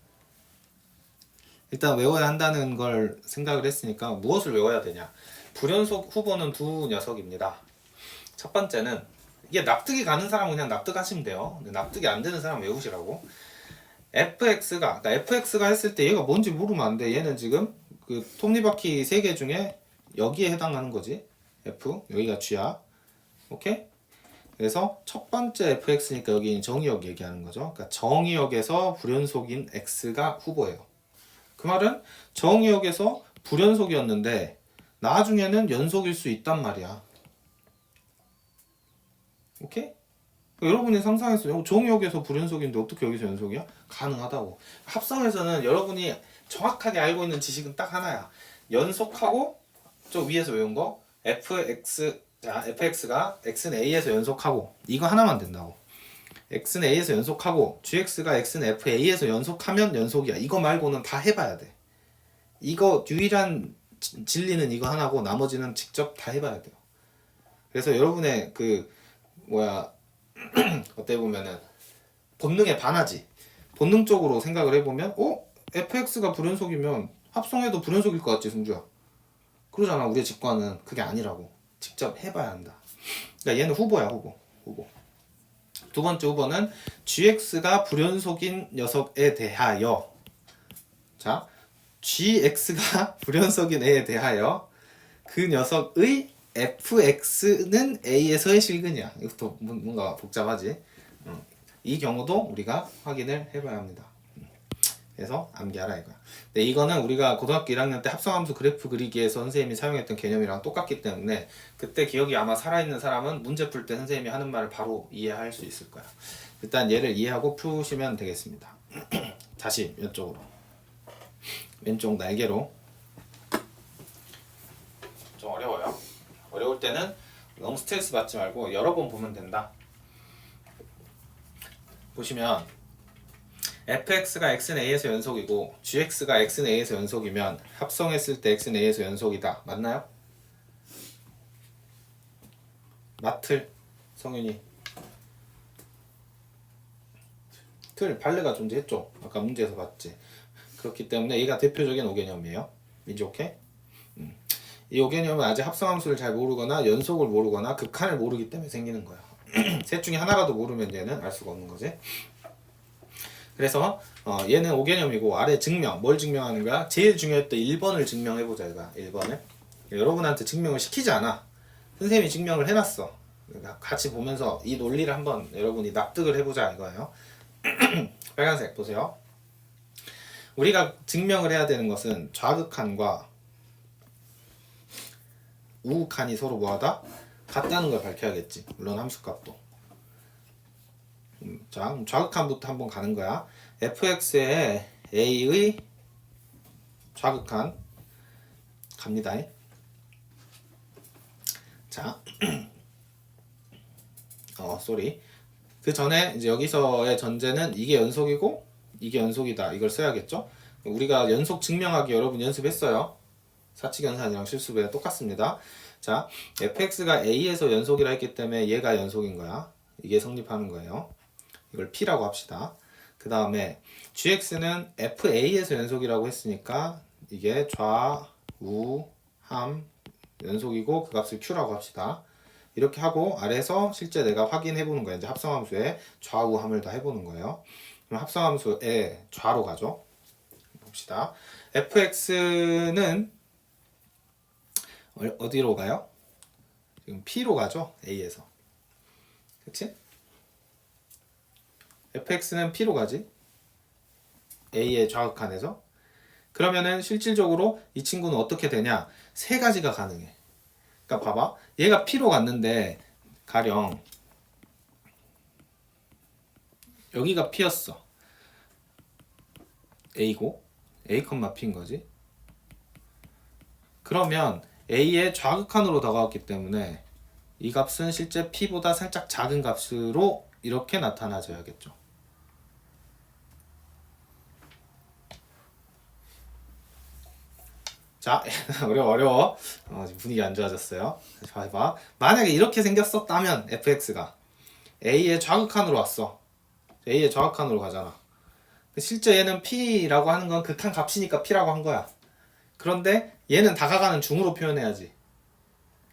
일단 외워야 한다는 걸 생각을 했으니까 무엇을 외워야 되냐? 불연속 후보는 두 녀석입니다. 첫 번째는 이게 납득이 가는 사람은 그냥 납득하시면 돼요. 근데 납득이 안 되는 사람 외우시라고. fx가 했을 때 얘가 뭔지 모르면 안 돼. 얘는 지금 그 톱니바퀴 3개 중에 여기에 해당하는 거지. f 여기가 g야. 오케이? 그래서 첫 번째 fx니까 여기 정의역 얘기하는 거죠. 그러니까 정의역에서 불연속인 x가 후보예요. 그 말은 정의역에서 불연속이었는데 나중에는 연속일 수 있단 말이야. 오케이? 여러분이 상상했어요. 정의역에서 불연속인데 어떻게 여기서 연속이야? 가능하다고. 합성에서는 여러분이 정확하게 알고 있는 지식은 딱 하나야. 연속하고 저 위에서 외운 거 fx가 x는 a에서 연속하고 이거 하나만 된다고. x는 a에서 연속하고 gx가 x는 fa에서 연속하면 연속이야. 이거 말고는 다 해봐야 돼. 이거 유일한 진리는 이거 하나고 나머지는 직접 다 해봐야 돼요. 그래서 여러분의 어떻게 보면은 본능에 반하지. 본능적으로 생각을 해보면 fx가 불연속이면 합성해도 불연속일 것 같지 승주야. 그러잖아. 우리의 직관은 그게 아니라고. 직접 해봐야 한다. 그러니까 얘는 후보야. 후보. 두 번째 후보는 gx가 불연속인 녀석에 대하여 자 gx가 불연속인 애에 대하여 그 녀석의 fx는 a에서의 실근이야. 이것도 뭔가 복잡하지. 이 경우도 우리가 확인을 해봐야 합니다. 그래서 암기하라 이거야. 근데 이거는 우리가 고등학교 1학년 때 합성함수 그래프 그리기에서 선생님이 사용했던 개념이랑 똑같기 때문에 그때 기억이 아마 살아있는 사람은 문제 풀 때 선생님이 하는 말을 바로 이해할 수 있을 거야. 일단 얘를 이해하고 푸시면 되겠습니다. 다시 왼쪽으로. 왼쪽 날개로. 좀 어려워요. 어려울 때는 너무 스트레스 받지 말고 여러 번 보면 된다. 보시면 fx가 x는 a에서 연속이고 gx가 x는 a에서 연속이면 합성했을 때 x는 a에서 연속이다. 맞나요? 맞틀 성윤이 틀 발레가 존재했죠. 아까 문제에서 봤지. 그렇기 때문에 얘가 대표적인 5개념이에요. 민지 오케이? 이 5개념은 아직 합성함수를 잘 모르거나 연속을 모르거나 극한을 모르기 때문에 생기는 거야. 셋 중에 하나라도 모르면 얘는 알 수가 없는 거지. 그래서 얘는 5개념이고 아래 증명, 뭘 증명하는 거야? 제일 중요했던 1번을 증명해보자 이거야. 1번을 여러분한테 증명을 시키지 않아. 선생님이 증명을 해놨어. 그러니까 같이 보면서 이 논리를 한번 여러분이 납득을 해보자 이거예요. 빨간색 보세요. 우리가 증명을 해야 되는 것은 좌극한과 우극한이 서로 뭐하다? 같다는 걸 밝혀야겠지. 물론 함수값도. 자, 그럼 좌극한부터 한번 가는 거야. fx의 a의 좌극한 갑니다. 자, 쏘리. 그 전에 이제 여기서의 전제는 이게 연속이고 이게 연속이다. 이걸 써야겠죠? 우리가 연속 증명하기 여러분 연습했어요. 사칙연산이랑 실수배 똑같습니다. 자, fx가 a에서 연속이라 했기 때문에 얘가 연속인 거야. 이게 성립하는 거예요. 이걸 p라고 합시다. 그 다음에 gx는 fa에서 연속이라고 했으니까 이게 좌우 함 연속이고 그 값을 q라고 합시다. 이렇게 하고 아래에서 실제 내가 확인해 보는 거예요. 이제 합성함수의 좌우함을 다 해보는 거예요. 그럼 합성함수의 좌로 가죠. 봅시다. fx는 어디로 가요? 지금 p로 가죠. a에서. 그치? fx는 p로 가지. a의 좌극한에서. 그러면은 실질적으로 이 친구는 어떻게 되냐? 세 가지가 가능해. 그러니까 봐봐. 얘가 p로 갔는데 가령 여기가 p였어. a고 a, p인 거지. 그러면 a의 좌극한으로 다가왔기 때문에 이 값은 실제 p보다 살짝 작은 값으로 이렇게 나타나져야겠죠. 자, 어려워. 지금 분위기 안 좋아졌어요. 자, 봐봐. 만약에 이렇게 생겼었다면 fx가 a의 좌극한으로 왔어. a의 좌극한으로 가잖아. 실제 얘는 p라고 하는 건 극한 값이니까 p라고 한 거야. 그런데 얘는 다가가는 중으로 표현해야지.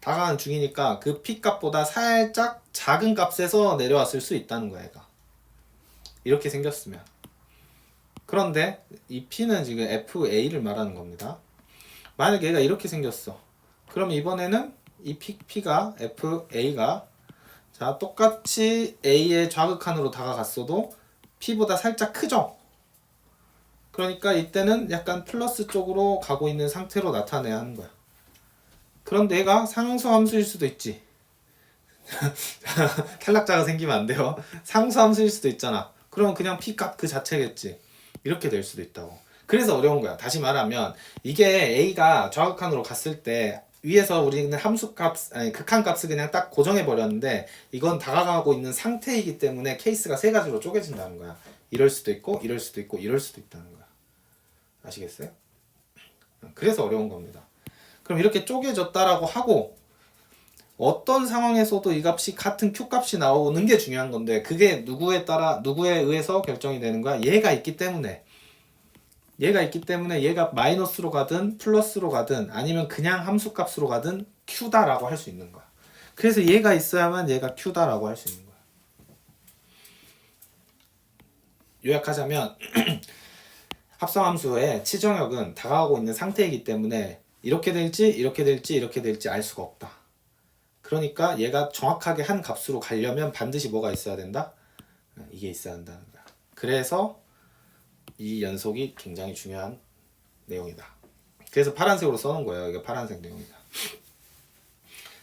다가가는 중이니까 그 p 값보다 살짝 작은 값에서 내려왔을 수 있다는 거야, 얘가. 이렇게 생겼으면. 그런데 이 p는 지금 fa를 말하는 겁니다. 만약에 얘가 이렇게 생겼어. 그럼 이번에는 이 p가 fa가 자 똑같이 a의 좌극한으로 다가갔어도 p보다 살짝 크죠. 그러니까 이때는 약간 플러스 쪽으로 가고 있는 상태로 나타내야 하는 거야. 그런데 얘가 상수함수일 수도 있지. 탈락자가 생기면 안 돼요. 상수함수일 수도 있잖아. 그러면 그냥 p값 그 자체겠지. 이렇게 될 수도 있다고. 그래서 어려운 거야. 다시 말하면 이게 a가 좌극한으로 갔을 때 위에서 우리는 함수값, 아니 극한값을 그냥 딱 고정해 버렸는데 이건 다가가고 있는 상태이기 때문에 케이스가 세 가지로 쪼개진다는 거야. 이럴 수도 있고 이럴 수도 있고 이럴 수도 있다는 거야. 아시겠어요? 그래서 어려운 겁니다. 그럼 이렇게 쪼개졌다라고 하고 어떤 상황에서도 이 값이 같은 q 값이 나오는 게 중요한 건데 그게 누구에 의해서 결정이 되는 거야? 얘가 있기 때문에 얘가 마이너스로 가든 플러스로 가든 아니면 그냥 함수 값으로 가든 q다라고 할 수 있는 거야. 그래서 얘가 있어야만 얘가 q다라고 할 수 있는 거야. 요약하자면 합성함수의 치정역은 다가가고 있는 상태이기 때문에 이렇게 될지 이렇게 될지 이렇게 될지 알 수가 없다. 그러니까 얘가 정확하게 한 값으로 가려면 반드시 뭐가 있어야 된다? 이게 있어야 한다는 거야. 그래서 이 연속이 굉장히 중요한 내용이다. 그래서 파란색으로 써놓은 거예요. 이게 파란색 내용이다.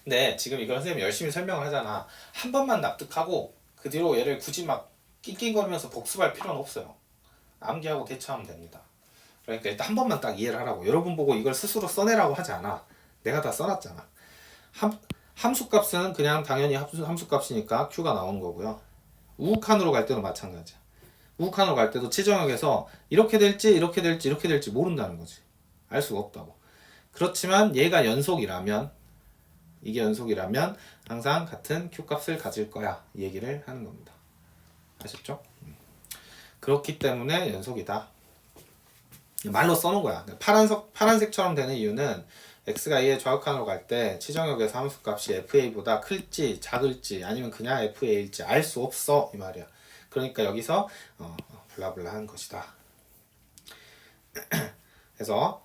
근데 지금 이걸 선생님이 열심히 설명을 하잖아. 한 번만 납득하고 그 뒤로 얘를 굳이 막 낑낑거리면서 복습할 필요는 없어요. 암기하고 대처하면 됩니다. 그러니까 일단 한 번만 딱 이해를 하라고. 여러분 보고 이걸 스스로 써내라고 하지 않아. 내가 다 써놨잖아. 함수값은 그냥 당연히 함수값이니까 q가 나오는 거고요. 우극한으로 갈 때도 마찬가지야. 우극한으로 갈 때도 치정역에서 이렇게 될지 이렇게 될지 이렇게 될지 모른다는 거지. 알 수가 없다고. 그렇지만 얘가 연속이라면 이게 연속이라면 항상 같은 Q값을 가질 거야. 이 얘기를 하는 겁니다. 아셨죠? 그렇기 때문에 연속이다. 말로 써놓은 거야. 파란색처럼 되는 이유는 x가 a의 좌극한으로 갈 때 치정역에서 함수값이 fa보다 클지 작을지 아니면 그냥 fa일지 알 수 없어 이 말이야. 그러니까 여기서 블라블라 한 것이다. 그래서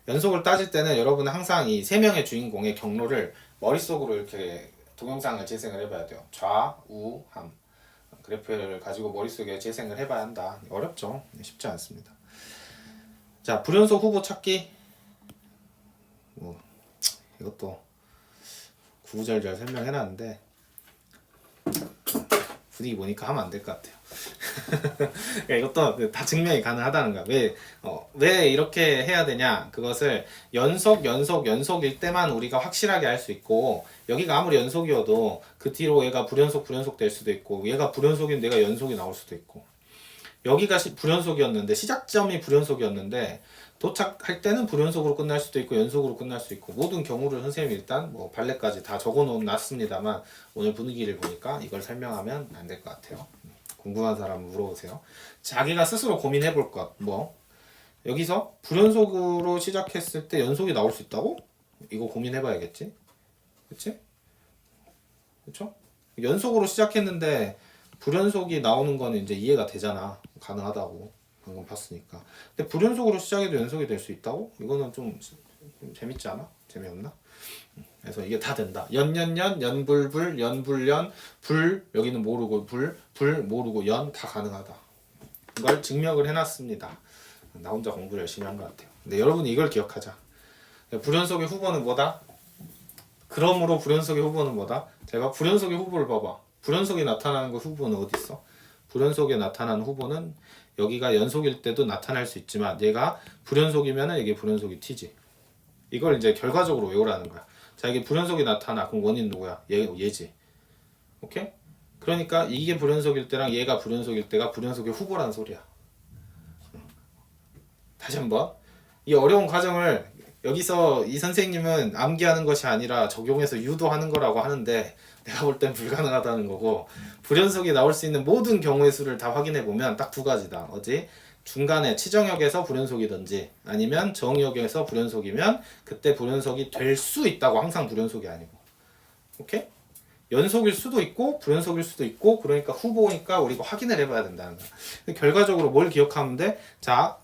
연속을 따질 때는 여러분은 항상 이 세 명의 주인공의 경로를 머릿속으로 이렇게 동영상을 재생을 해봐야 돼요. 좌, 우, 함 그래프를 가지고 머릿속에 재생을 해봐야 한다. 어렵죠? 쉽지 않습니다. 자, 불연속 후보 찾기. 뭐 이것도 구구절절 설명해놨는데 분위기 보니까 하면 안 될 것 같아요. 그러니까 이것도 다 증명이 가능하다는 거야. 왜 이렇게 해야 되냐? 그것을 연속일 때만 우리가 확실하게 알 수 있고, 여기가 아무리 연속이어도 그 뒤로 얘가 불연속 될 수도 있고, 얘가 불연속인 내가 연속이 나올 수도 있고, 여기가 불연속이었는데 시작점이 불연속이었는데 도착할 때는 불연속으로 끝날 수도 있고 연속으로 끝날 수 있고, 모든 경우를 선생님이 일단 뭐 발레까지 다 적어놨습니다만 오늘 분위기를 보니까 이걸 설명하면 안 될 것 같아요. 궁금한 사람은 물어보세요. 자기가 스스로 고민해 볼 것. 뭐 여기서 불연속으로 시작했을 때 연속이 나올 수 있다고? 이거 고민해 봐야겠지. 그치? 그쵸? 연속으로 시작했는데 불연속이 나오는 거는 이제 이해가 되잖아. 가능하다고. 방금 봤으니까. 근데 불연속으로 시작해도 연속이 될 수 있다고? 이거는 좀 재밌지 않아? 재미없나? 그래서 이게 다 된다. 연불불, 연불연, 불 여기는 모르고 불 모르고 연 다 가능하다. 이걸 증명을 해놨습니다. 나 혼자 공부를 열심히 한 것 같아요. 근데 여러분이 이걸 기억하자. 불연속의 후보는 뭐다? 그러므로 불연속의 후보는 뭐다? 제가 불연속의 후보를 봐봐. 불연속이 나타나는 거 후보는 어디 있어? 불연속에 나타나는 후보는 여기가 연속일 때도 나타날 수 있지만 얘가 불연속이면은 이게 불연속이 T지. 이걸 이제 결과적으로 외우라는 거야. 자, 이게 불연속이 나타나. 그럼 원인 누구야? 얘지. 오케이? 그러니까 이게 불연속일 때랑 얘가 불연속일 때가 불연속의 후보라는 소리야. 다시 한번. 이 어려운 과정을 여기서 이 선생님은 암기하는 것이 아니라 적용해서 유도하는 거라고 하는데 내가 볼 땐 불가능하다는 거고, 불연속이 나올 수 있는 모든 경우의 수를 다 확인해 보면 딱 두 가지다. 어디? 중간에 치정역에서 불연속이든지 아니면 정역에서 불연속이면 그때 불연속이 될 수 있다고. 항상 불연속이 아니고. 오케이? 연속일 수도 있고 불연속일 수도 있고, 그러니까 후보니까 우리가 확인을 해봐야 된다는 거야. 결과적으로 뭘 기억하면 돼? 자,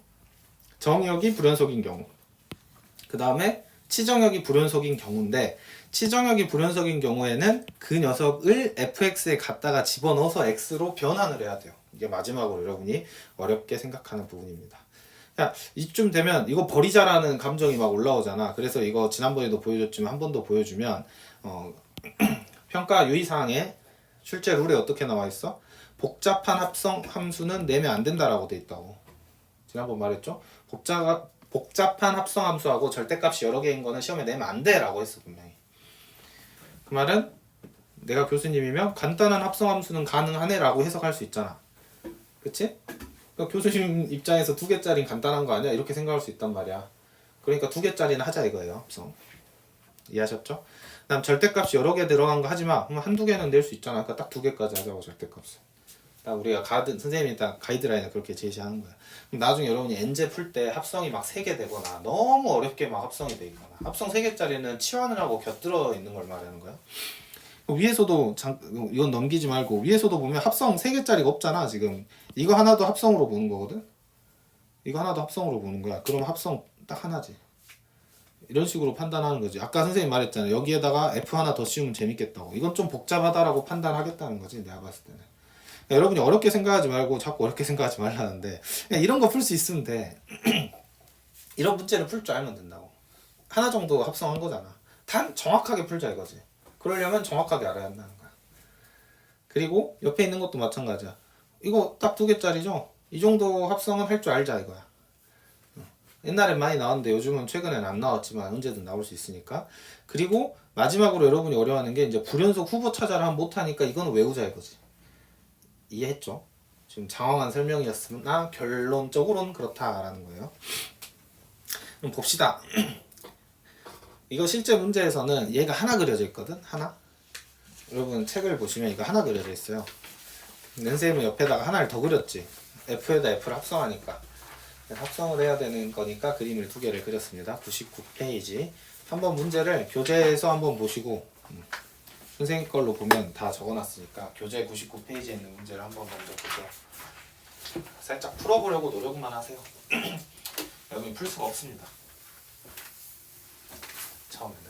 정역이 불연속인 경우, 그 다음에 치정역이 불연속인 경우인데, 치정역이 불연속인 경우에는 그 녀석을 fx에 갖다가 집어넣어서 x로 변환을 해야 돼요. 이게 마지막으로 여러분이 어렵게 생각하는 부분입니다. 야, 이쯤 되면 이거 버리자라는 감정이 막 올라오잖아. 그래서 이거 지난번에도 보여줬지만 한 번 더 보여주면 평가 유의사항에 출제 룰에 어떻게 나와 있어? 복잡한 합성 함수는 내면 안 된다라고 돼 있다고. 지난번 말했죠? 복잡한 합성 함수하고 절대값이 여러 개인 거는 시험에 내면 안 돼라고 했어, 분명히. 그 말은 내가 교수님이면 간단한 합성 함수는 가능하네라고 해석할 수 있잖아. 그치? 그러니까 교수님 입장에서 2개짜리는 간단한 거 아니야? 이렇게 생각할 수 있단 말이야. 그러니까 2개짜리는 하자 이거예요, 합성. 이해하셨죠? 그다음 절대값이 여러 개 들어간 거 하지 마. 그럼 한두 개는 낼 수 있잖아. 그러니까 딱 2개까지 하자고, 절대값을. 딱 우리가 선생님이 딱 가이드라인을 그렇게 제시하는 거야. 그럼 나중에 여러분이 엔제 풀 때 합성이 막 3개 되거나 너무 어렵게 막 합성이 돼 있거나, 합성 3개짜리는 치환을 하고 곁들어 있는 걸 말하는 거야. 위에서도 이건 넘기지 말고 위에서도 보면 합성 3개짜리가 없잖아. 지금 이거 하나도 합성으로 보는 거거든. 이거 하나도 합성으로 보는 거야. 그럼 합성 딱 하나지. 이런 식으로 판단하는 거지. 아까 선생님 말했잖아. 여기에다가 F 하나 더 씌우면 재밌겠다고. 이건 좀 복잡하다라고 판단하겠다는 거지, 내가 봤을 때는. 그러니까 여러분이 어렵게 생각하지 말고 자꾸 어렵게 생각하지 말라는데, 그냥 이런 거 풀 수 있으면 돼. 이런 문제를 풀 줄 알면 된다고. 하나 정도 합성한 거잖아. 단 정확하게 풀자 이거지. 그러려면 정확하게 알아야 한다는 거야. 그리고 옆에 있는 것도 마찬가지야. 이거 딱 2개짜리죠? 이 정도 합성은 할 줄 알자 이거야. 옛날엔 많이 나왔는데 요즘은 최근에는 안 나왔지만 언제든 나올 수 있으니까. 그리고 마지막으로 여러분이 어려워하는 게 이제 불연속 후보 찾아라 하면 못하니까 이거는 외우자 이거지. 이해했죠? 지금 장황한 설명이었으나 결론적으로는 그렇다라는 거예요. 그럼 봅시다. 이거 실제 문제에서는 얘가 하나 그려져 있거든. 하나. 여러분 책을 보시면 이거 하나 그려져 있어요. 낸쌤은 옆에다가 하나를 더 그렸지. F에다 F를 합성하니까. 합성을 해야 되는 거니까 그림을 두 개를 그렸습니다. 99페이지. 한번 문제를 교재에서 한번 보시고 선생님 걸로 보면 다 적어놨으니까 교재 99페이지에 있는 문제를 한번 먼저 보세요. 살짝 풀어보려고 노력만 하세요. 여러분이 풀 수가 없습니다. 처음에는.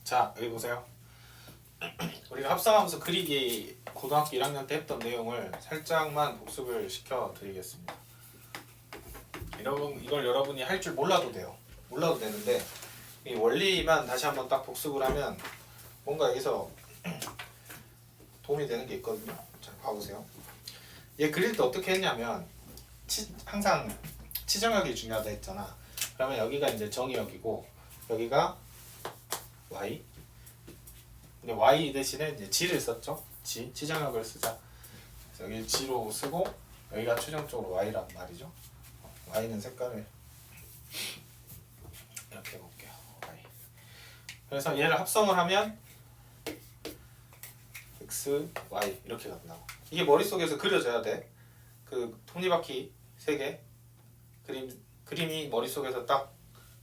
자, 여기 보세요. 우리가 합성함수 그리기 고등학교 1학년 때 했던 내용을 살짝만 복습을 시켜드리겠습니다. 이걸 여러분이 할 줄 몰라도 돼요. 몰라도 되는데 이 원리만 다시 한번 딱 복습을 하면 뭔가 여기서 도움이 되는 게 있거든요. 자, 봐보세요. 얘 그릴 때 어떻게 했냐면 항상 치정역이 중요하다 했잖아. 그러면 여기가 이제 정의역이고 여기가 y. 근데 y 대신에 이제 g를 썼죠. 치정역을 쓰자. 그래서 여기 g로 쓰고 여기가 최종적으로 y란 말이죠. y는 색깔을 이렇게 해볼게요. y. 그래서 얘를 합성을 하면 x, y 이렇게 간다고. 이게 머릿속에서 그려져야 돼. 그 톱니바퀴 3개 그림이 머릿속에서 딱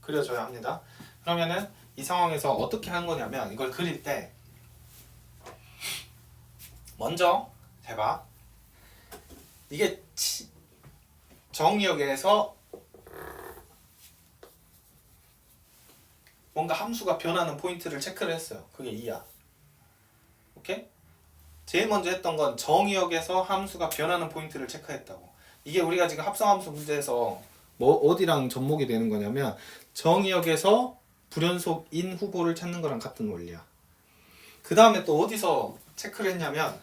그려져야 합니다. 그러면은 이 상황에서 어떻게 하는 거냐면 이걸 그릴 때 먼저 해봐. 이게 정의역에서 뭔가 함수가 변하는 포인트를 체크를 했어요. 그게 2야. 오케이? 제일 먼저 했던 건 정의역에서 함수가 변하는 포인트를 체크했다고. 이게 우리가 지금 합성함수 문제에서 뭐 어디랑 접목이 되는 거냐면 정의역에서 불연속인 후보를 찾는 거랑 같은 원리야. 그 다음에 또 어디서 체크를 했냐면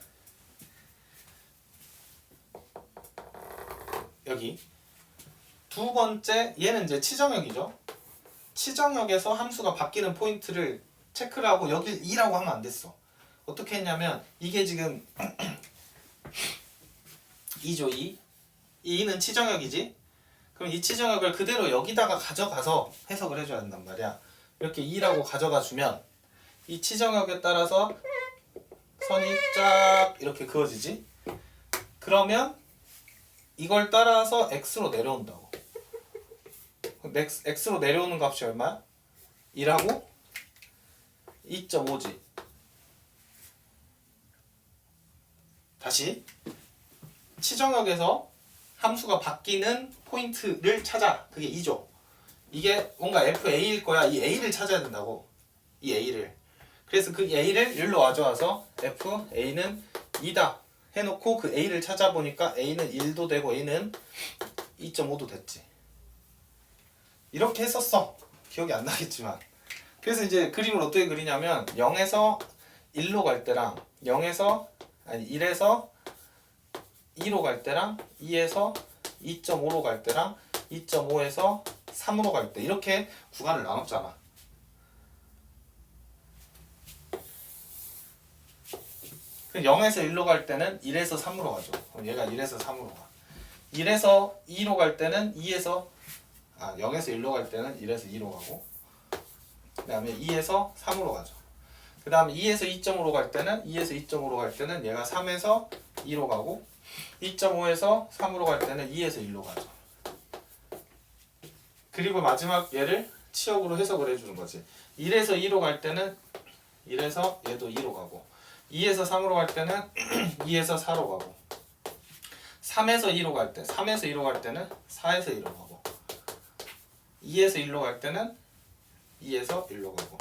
여기 두 번째 얘는 이제 치정역이죠. 치정역에서 함수가 바뀌는 포인트를 체크를 하고 여기 2라고 하면 안 됐어. 어떻게 했냐면 이게 지금 2죠 2. 2는 치정역이지. 그럼 이 치정역을 그대로 여기다가 가져가서 해석을 해줘야 된단 말이야. 이렇게 2라고 가져가 주면 이 치정역에 따라서 선이 쫙 이렇게 그어지지. 그러면 이걸 따라서 x로 내려온다고. x로 내려오는 값이 얼마야? 2라고 2.5지. 다시 치정역에서 함수가 바뀌는 포인트를 찾아. 그게 2죠. 이게 뭔가 FA일 거야. 이 A를 찾아야 된다고. 이 A를. 그래서 그 A를 일로 와줘서 FA는 2다 해놓고 그 A를 찾아보니까 A는 1도 되고 A는 2.5도 됐지. 이렇게 했었어. 기억이 안 나겠지만. 그래서 이제 그림을 어떻게 그리냐면 0에서 1로 갈 때랑 1에서 2로 갈 때랑 2에서 2.5로 갈 때랑 2.5에서 3으로 갈 때 이렇게 구간을 나눴잖아. 그 0에서 1로 갈 때는 1에서 3으로 가죠. 그럼 얘가 1에서 3으로 가. 1에서 2로 갈 때는 0에서 1로 갈 때는 1에서 2로 가고 그 다음에 2에서 3으로 가죠. 그 다음에 2에서 2.5로 갈 때는 얘가 3에서 2로 가고 2.5에서 3으로 갈 때는 2에서 1로 가죠. 그리고 마지막 얘를 치역으로 해석을 해주는 거지. 1에서 2로 갈 때는 1에서 얘도 2로 가고 2에서 3으로 갈 때는 2에서 4로 가고 3에서 2로 갈 때, 3에서 2로 갈 때는 4에서 2로 가고 2에서 1로 갈 때는 2에서 1로 가고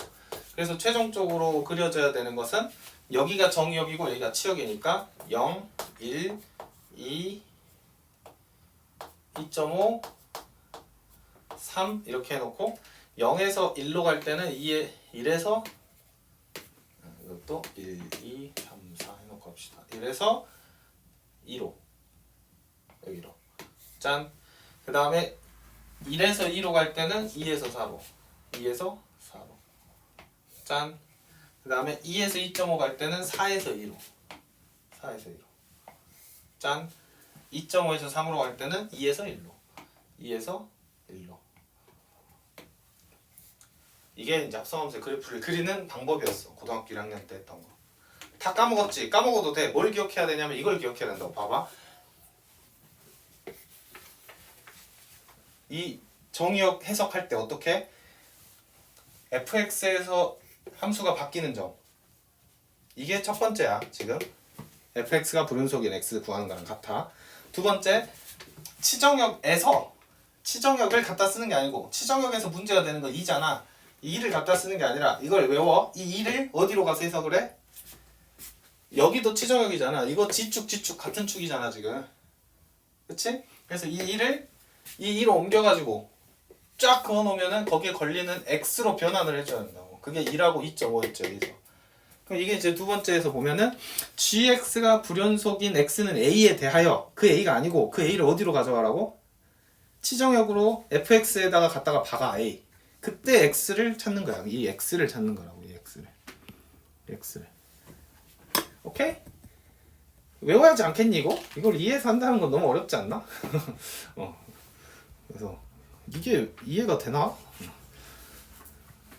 그래서 최종적으로 그려져야 되는 것은 여기가 정역이고 여기가 치역이니까 0, 1, 2, 2.5, 3 이렇게 해놓고 0에서 1로 갈 때는 1에서 이것도 1, 2, 3, 4 해놓고 합시다. 1에서 2로 여기로 짠. 그 다음에 1에서 2로 갈 때는 2에서 4로 2에서 4로 짠. 그 다음에 2에서 2.5 갈 때는 4에서 2로 4에서 2로 짠. 2.5에서 3으로 갈 때는 2에서 1로 2에서 1로 이게 이제 합성함수의 그래프를 그리는 방법이었어. 고등학교 1학년 때 했던 거. 다 까먹었지? 까먹어도 돼. 뭘 기억해야 되냐면 이걸 기억해야 된다고. 봐봐. 이 정의역 해석할 때 어떻게? fx에서 함수가 바뀌는 점. 이게 첫 번째야. 지금 fx가 불연속인 x 구하는 거랑 같아. 두 번째, 치정역을 갖다 쓰는 게 아니고 치정역에서 문제가 되는 건 2잖아. 이 2를 갖다 쓰는 게 아니라 이걸 외워. 이 2를 어디로 가서 해석을 해? 여기도 치정역이잖아. 이거 지축 같은 축이잖아 지금. 그치? 그래서 이 2로 옮겨가지고 쫙 그어놓으면은 거기에 걸리는 x로 변환을 해줘야 된다고. 그게 2라고 2.5였죠 여기서. 그럼 이게 이제 두 번째에서 보면은 gx가 불연속인 x는 a에 대하여 그 a가 아니고 그 a를 어디로 가져가라고? 치정역으로 fx에다가 갖다가 박아 a. 그때 x를 찾는 거야. 이 x를 찾는 거라고. 이 x를. 오케이? 외워야지 않겠니 이거? 이걸 이해해서 한다는 건 너무 어렵지 않나? 그래서 이게 이해가 되나?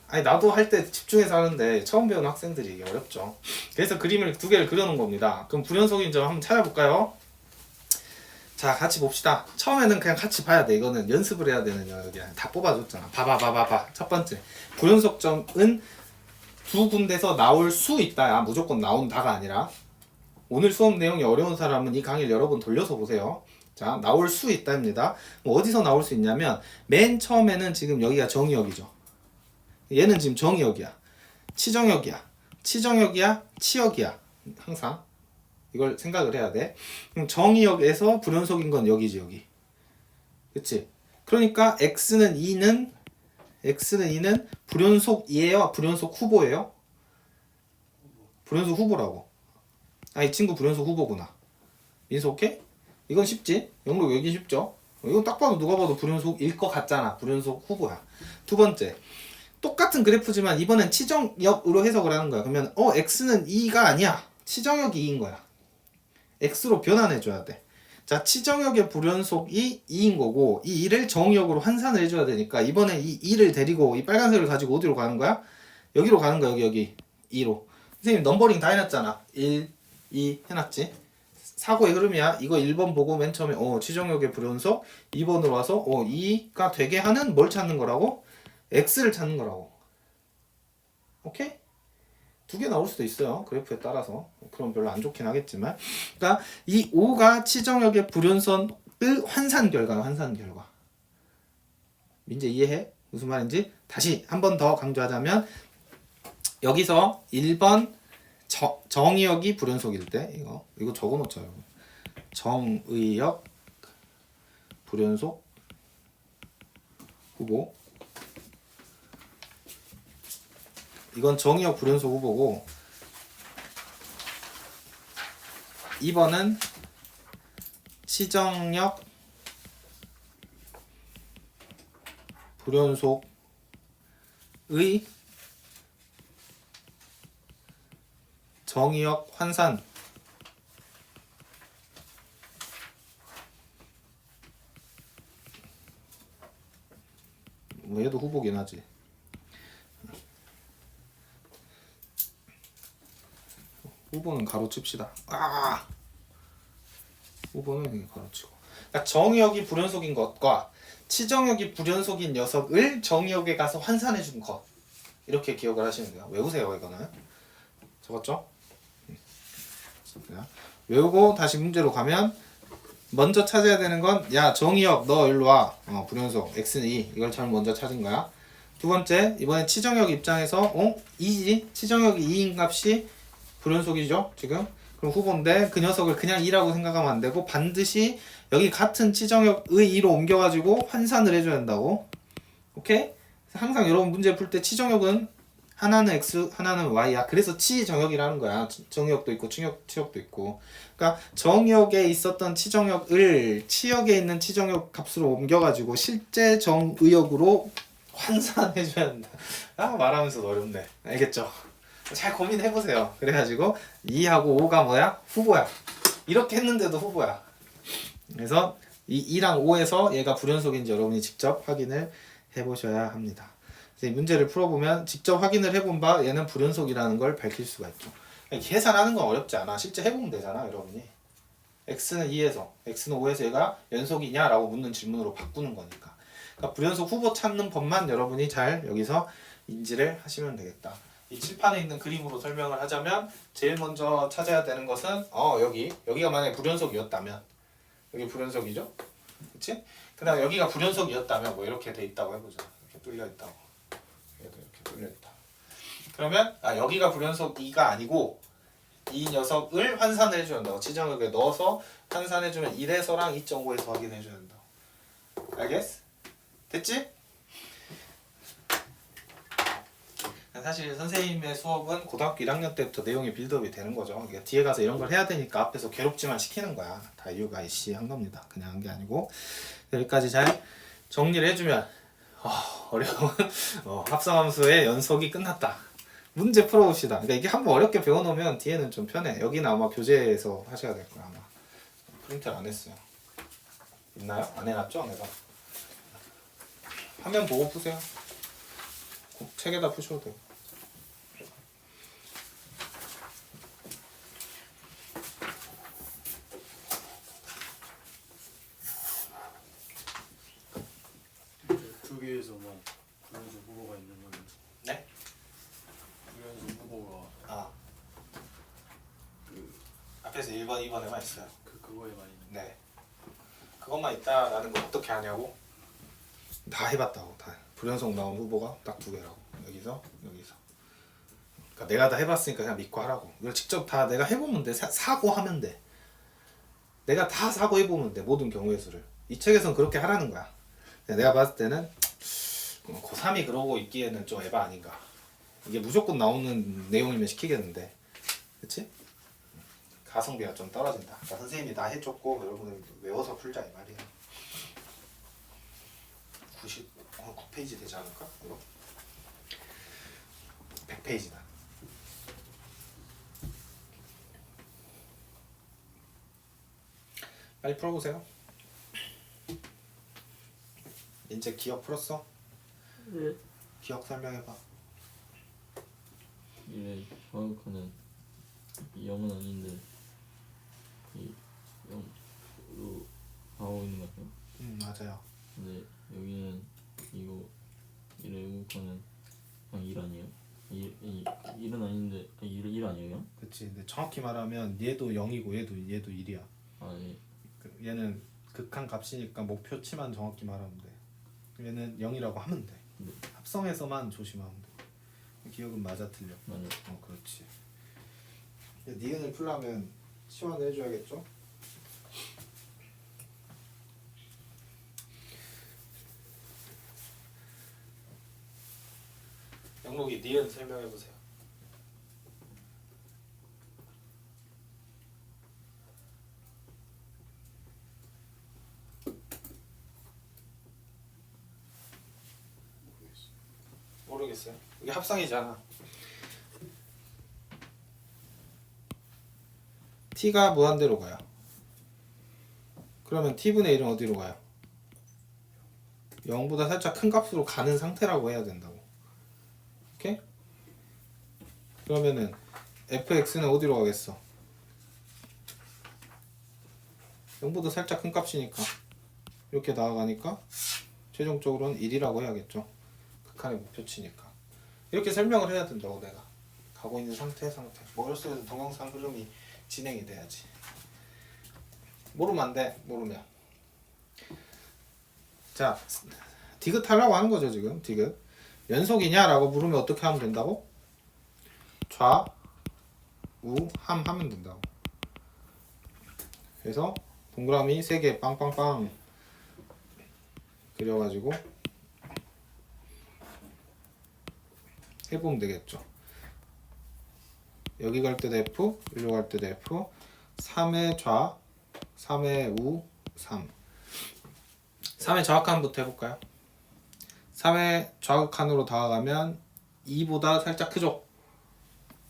아니 나도 할 때 집중해서 하는데 처음 배우는 학생들이 이게 어렵죠. 그래서 그림을 두 개를 그려놓은 겁니다. 그럼 불연속인 점 한번 찾아볼까요? 자 같이 봅시다. 처음에는 그냥 같이 봐야 돼. 이거는 연습을 해야 되는 영역이야. 다 뽑아줬잖아. 봐봐. 첫 번째 불연속점은 두 군데서 나올 수 있다야. 무조건 나온다가 아니라. 오늘 수업 내용이 어려운 사람은 이 강의를 여러 번 돌려서 보세요. 자 나올 수 있다입니다. 어디서 나올 수 있냐면 맨 처음에는 지금 여기가 정의역이죠. 얘는 지금 정의역이야. 치정역이야. 치역이야. 항상 이걸 생각을 해야 돼. 그럼 정의역에서 불연속인 건 여기지 여기. 그치? 그러니까 x는 2는 불연속이에요? 불연속 후보예요? 불연속 후보라고. 아 이 친구 불연속 후보구나. 민수 오케이? 이건 쉽지? 영록 여기 쉽죠? 이건 딱 봐도 누가 봐도 불연속일 것 같잖아. 불연속 후보야. 두 번째 똑같은 그래프지만 이번엔 치정역으로 해석을 하는 거야. 그러면 x는 2가 아니야. 치정역이 2인 거야. x로 변환해줘야 돼. 자 치정역의 불연속이 2인 거고 이 2를 정역으로 환산을 해줘야 되니까 이번에 이 2를 데리고 이 빨간색을 가지고 어디로 가는 거야? 여기로 가는 거야. 여기 2로. 선생님 넘버링 다 해놨잖아. 1, 2 해놨지? 사고의 흐름이야. 이거 1번 보고 맨 처음에 치정역의 불연속 2번으로 와서 2가 되게 하는 뭘 찾는 거라고? x를 찾는 거라고. 오케이? 두 개 나올 수도 있어요. 그래프에 따라서. 그럼 별로 안 좋긴 하겠지만. 그러니까 이 5가 치정역의 불연선 환산 결과야. 환산 결과. 민재 이해해? 무슨 말인지? 다시 한 번 더 강조하자면 여기서 1번 정의역이 불연속일 때 이거 적어놓자. 여러분. 정의역 불연속 후보. 이건 정의역 불연속 후보고 2번은 치정역 불연속의 정의역 환산 뭐 얘도 후보긴 하지. 후보는 가로칩시다. 후보는 이렇게 가로치고. 그러니까 정의역이 불연속인 것과 치정역이 불연속인 녀석을 정의역에 가서 환산해 준 것. 이렇게 기억을 하시면 돼요. 외우세요, 이거는. 적었죠? 외우고 다시 문제로 가면 먼저 찾아야 되는 건 야, 정의역 너 일로 와. 불연속 x는 2. 이걸 잘 먼저 찾은 거야. 두 번째, 이번에 치정역 입장에서 2지? 치정역이 2인 값이 불연속이죠, 지금. 그럼 후보인데 그 녀석을 그냥 2라고 생각하면 안 되고 반드시 여기 같은 치정역의 2로 옮겨가지고 환산을 해줘야 된다고. 오케이? 항상 여러분 문제 풀 때 치정역은 하나는 x, 하나는 y야. 그래서 치정역이라는 거야. 정역도 있고 치역도 있고. 그러니까 정역에 있었던 치정역을 치역에 있는 치정역 값으로 옮겨가지고 실제 정의역으로 환산해줘야 된다. 말하면서 어렵네. 알겠죠? 잘 고민해보세요. 그래가지고 2하고 5가 뭐야? 후보야. 이렇게 했는데도 후보야. 그래서 이 2랑 5에서 얘가 불연속인지 여러분이 직접 확인을 해보셔야 합니다. 이 문제를 풀어보면 직접 확인을 해본 바 얘는 불연속이라는 걸 밝힐 수가 있죠. 계산하는 건 어렵지 않아. 실제 해보면 되잖아, 여러분이. x는 2에서 x는 5에서 얘가 연속이냐라고 묻는 질문으로 바꾸는 거니까. 그러니까 불연속 후보 찾는 법만 여러분이 잘 여기서 인지를 하시면 되겠다. 이 칠판에 있는 그림으로 설명을 하자면 제일 먼저 찾아야 되는 것은 여기가 만약에 불연속이었다면 여기 불연속이죠? 그치? 그 다음에 여기가 불연속이었다면 뭐 이렇게 돼 있다고 해보자. 이렇게 뚫려 있다고. 얘도 이렇게 뚫려 있다. 그러면 여기가 불연속 2가 아니고 이 녀석을 환산을 해줘야 된다고. 치정역에 넣어서 환산해주면 1에서랑 2.5에서 확인해줘야 된다고. 알겠어? 됐지? 사실 선생님의 수업은 고등학교 1학년 때부터 내용이 빌드업이 되는 거죠. 그러니까 뒤에 가서 이런 걸 해야 되니까 앞에서 괴롭지만 시키는 거야. 다 이유가 한 겁니다. 그냥 한 게 아니고. 여기까지 잘 정리를 해주면 어려운 합성함수의 연속이 끝났다. 문제 풀어봅시다. 그러니까 이게 한번 어렵게 배워놓으면 뒤에는 좀 편해. 여기는 아마 교재에서 하셔야 될 거야. 아마 프린트를 안 했어요. 있나요? 안 해놨죠? 내가 화면 보고 푸세요. 책에다 푸셔도 돼요. 두 개에서만 불연속 후보가 있는 거는 네? 불연속 후보가 앞에서 1번, 2번에만 있어요. 그거에만 있는. 네. 그것만 있다라는 걸 어떻게 하냐고? 다 해봤다고. 다 불연속 나온 후보가 딱 2개라고. 여기서. 그러니까 내가 다 해봤으니까 그냥 믿고 하라고. 이걸 직접 다 내가 해보면 돼. 사고하면 돼. 내가 다 사고해보면 돼. 모든 경우의 수를. 이 책에선 그렇게 하라는 거야. 내가 봤을 때는 고3이 그러고 있기에는 좀 에바 아닌가. 이게 무조건 나오는 내용이면 시키겠는데, 그치? 가성비가 좀 떨어진다. 그러니까 선생님이 다 해줬고 여러분은 외워서 풀자 이 말이야. 9페이지 되지 않을까? 이거? 100페이지다. 빨리 풀어보세요. 이제 기억 풀었어? 네. 기억 설명해봐. 이래 정확하는 0은 아닌데 이 0으로 가고 있는 것 같아요. 맞아요. 근데 여기는 이거 이래 우거는 그냥 1 아니에요? 1은 아닌데 1 아니에요? 그치. 근데 정확히 말하면 얘도 0이고 얘도 1이야. 아 예. 얘는 극한값이니까 목표치만 정확히 말하면 돼. 얘는 0이라고 하면 돼. 네. 합성에서만 조심하면 돼. 기억은 맞아 틀려. 맞아요. 그렇지. 니은을 풀려면 시원을 해줘야겠죠? 영록이 니은 설명해보세요. 모르겠어요. 이게 합성이잖아. t가 무한대로 가요. 그러면 t분의 1은 어디로 가요? 0보다 살짝 큰 값으로 가는 상태라고 해야 된다고. 오케이? 그러면은 fx는 어디로 가겠어? 0보다 살짝 큰 값이니까 이렇게 나아가니까 최종적으로는 1이라고 해야겠죠. 극한의 목표치니까. 이렇게 설명을 해야 된다고 내가. 가고 있는 상태. 머릿속에서 동영상 흐름이 진행이 돼야지. 모르면 안 돼. 모르면. 자, 디귿 하려고 하는 거죠 지금. 디귿. 연속이냐라고 물으면 어떻게 하면 된다고? 좌, 우, 함 하면 된다고. 그래서 동그라미 3개 빵빵빵 그려가지고 해보면 되겠죠. 여기 갈 때도 F, 여기로 갈 때도 F, 3의 좌, 3의 우, 3. 3의 좌극한부터 해볼까요? 3의 좌극한으로 다가가면 2보다 살짝 크죠?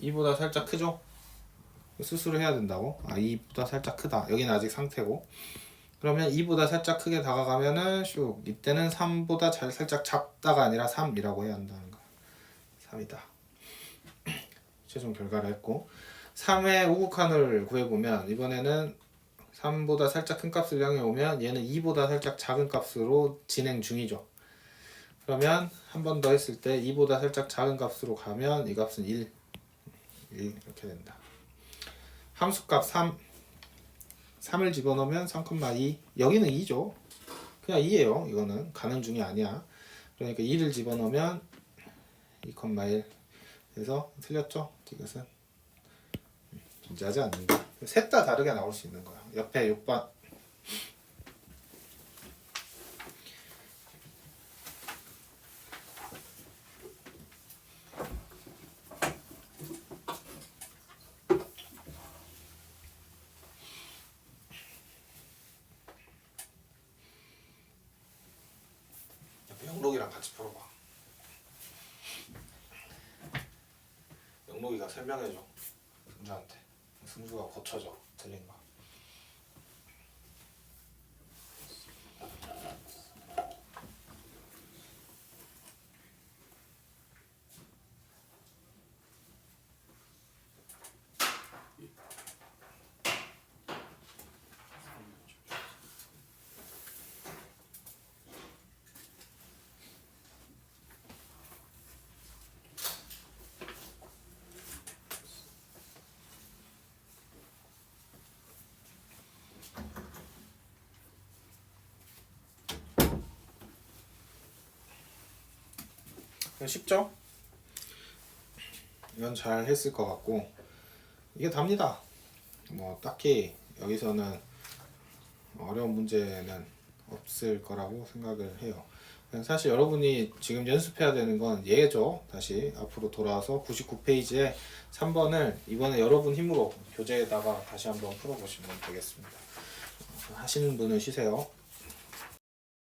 2보다 살짝 크죠? 수술을 해야 된다고? 2보다 살짝 크다. 여기는 아직 상태고. 그러면 2보다 살짝 크게 다가가면은 슉. 이때는 3보다 살짝 작다가 아니라 3이라고 해야 한다는 거야. 3이다. 최종 결과를 했고 3의 우극한을 구해보면 이번에는 3보다 살짝 큰 값을 향해 오면 얘는 2보다 살짝 작은 값으로 진행 중이죠. 그러면 한 번 더 했을 때 2보다 살짝 작은 값으로 가면 이 값은 1 이렇게 된다. 함수값 3을 집어넣으면 3,2 여기는 2죠. 그냥 2예요. 이거는 가는 중이 아니야. 그러니까 2를 집어넣으면 2,1 그래서 틀렸죠? 이것은 존재하지 않는다. 셋 다 다르게 나올 수 있는 거야. 옆에 6번 옆에 영록이랑 같이 풀어봐. 영록이가 설명해줘. 승주한테. 승주가 고쳐줘. 틀린 거. 쉽죠? 이건 잘 했을 것 같고 이게 답니다. 뭐 딱히 여기서는 어려운 문제는 없을 거라고 생각을 해요. 사실 여러분이 지금 연습해야 되는 건 얘죠. 다시 앞으로 돌아와서 99페이지에 3번을 이번에 여러분 힘으로 교재에다가 다시 한번 풀어보시면 되겠습니다. 하시는 분은 쉬세요.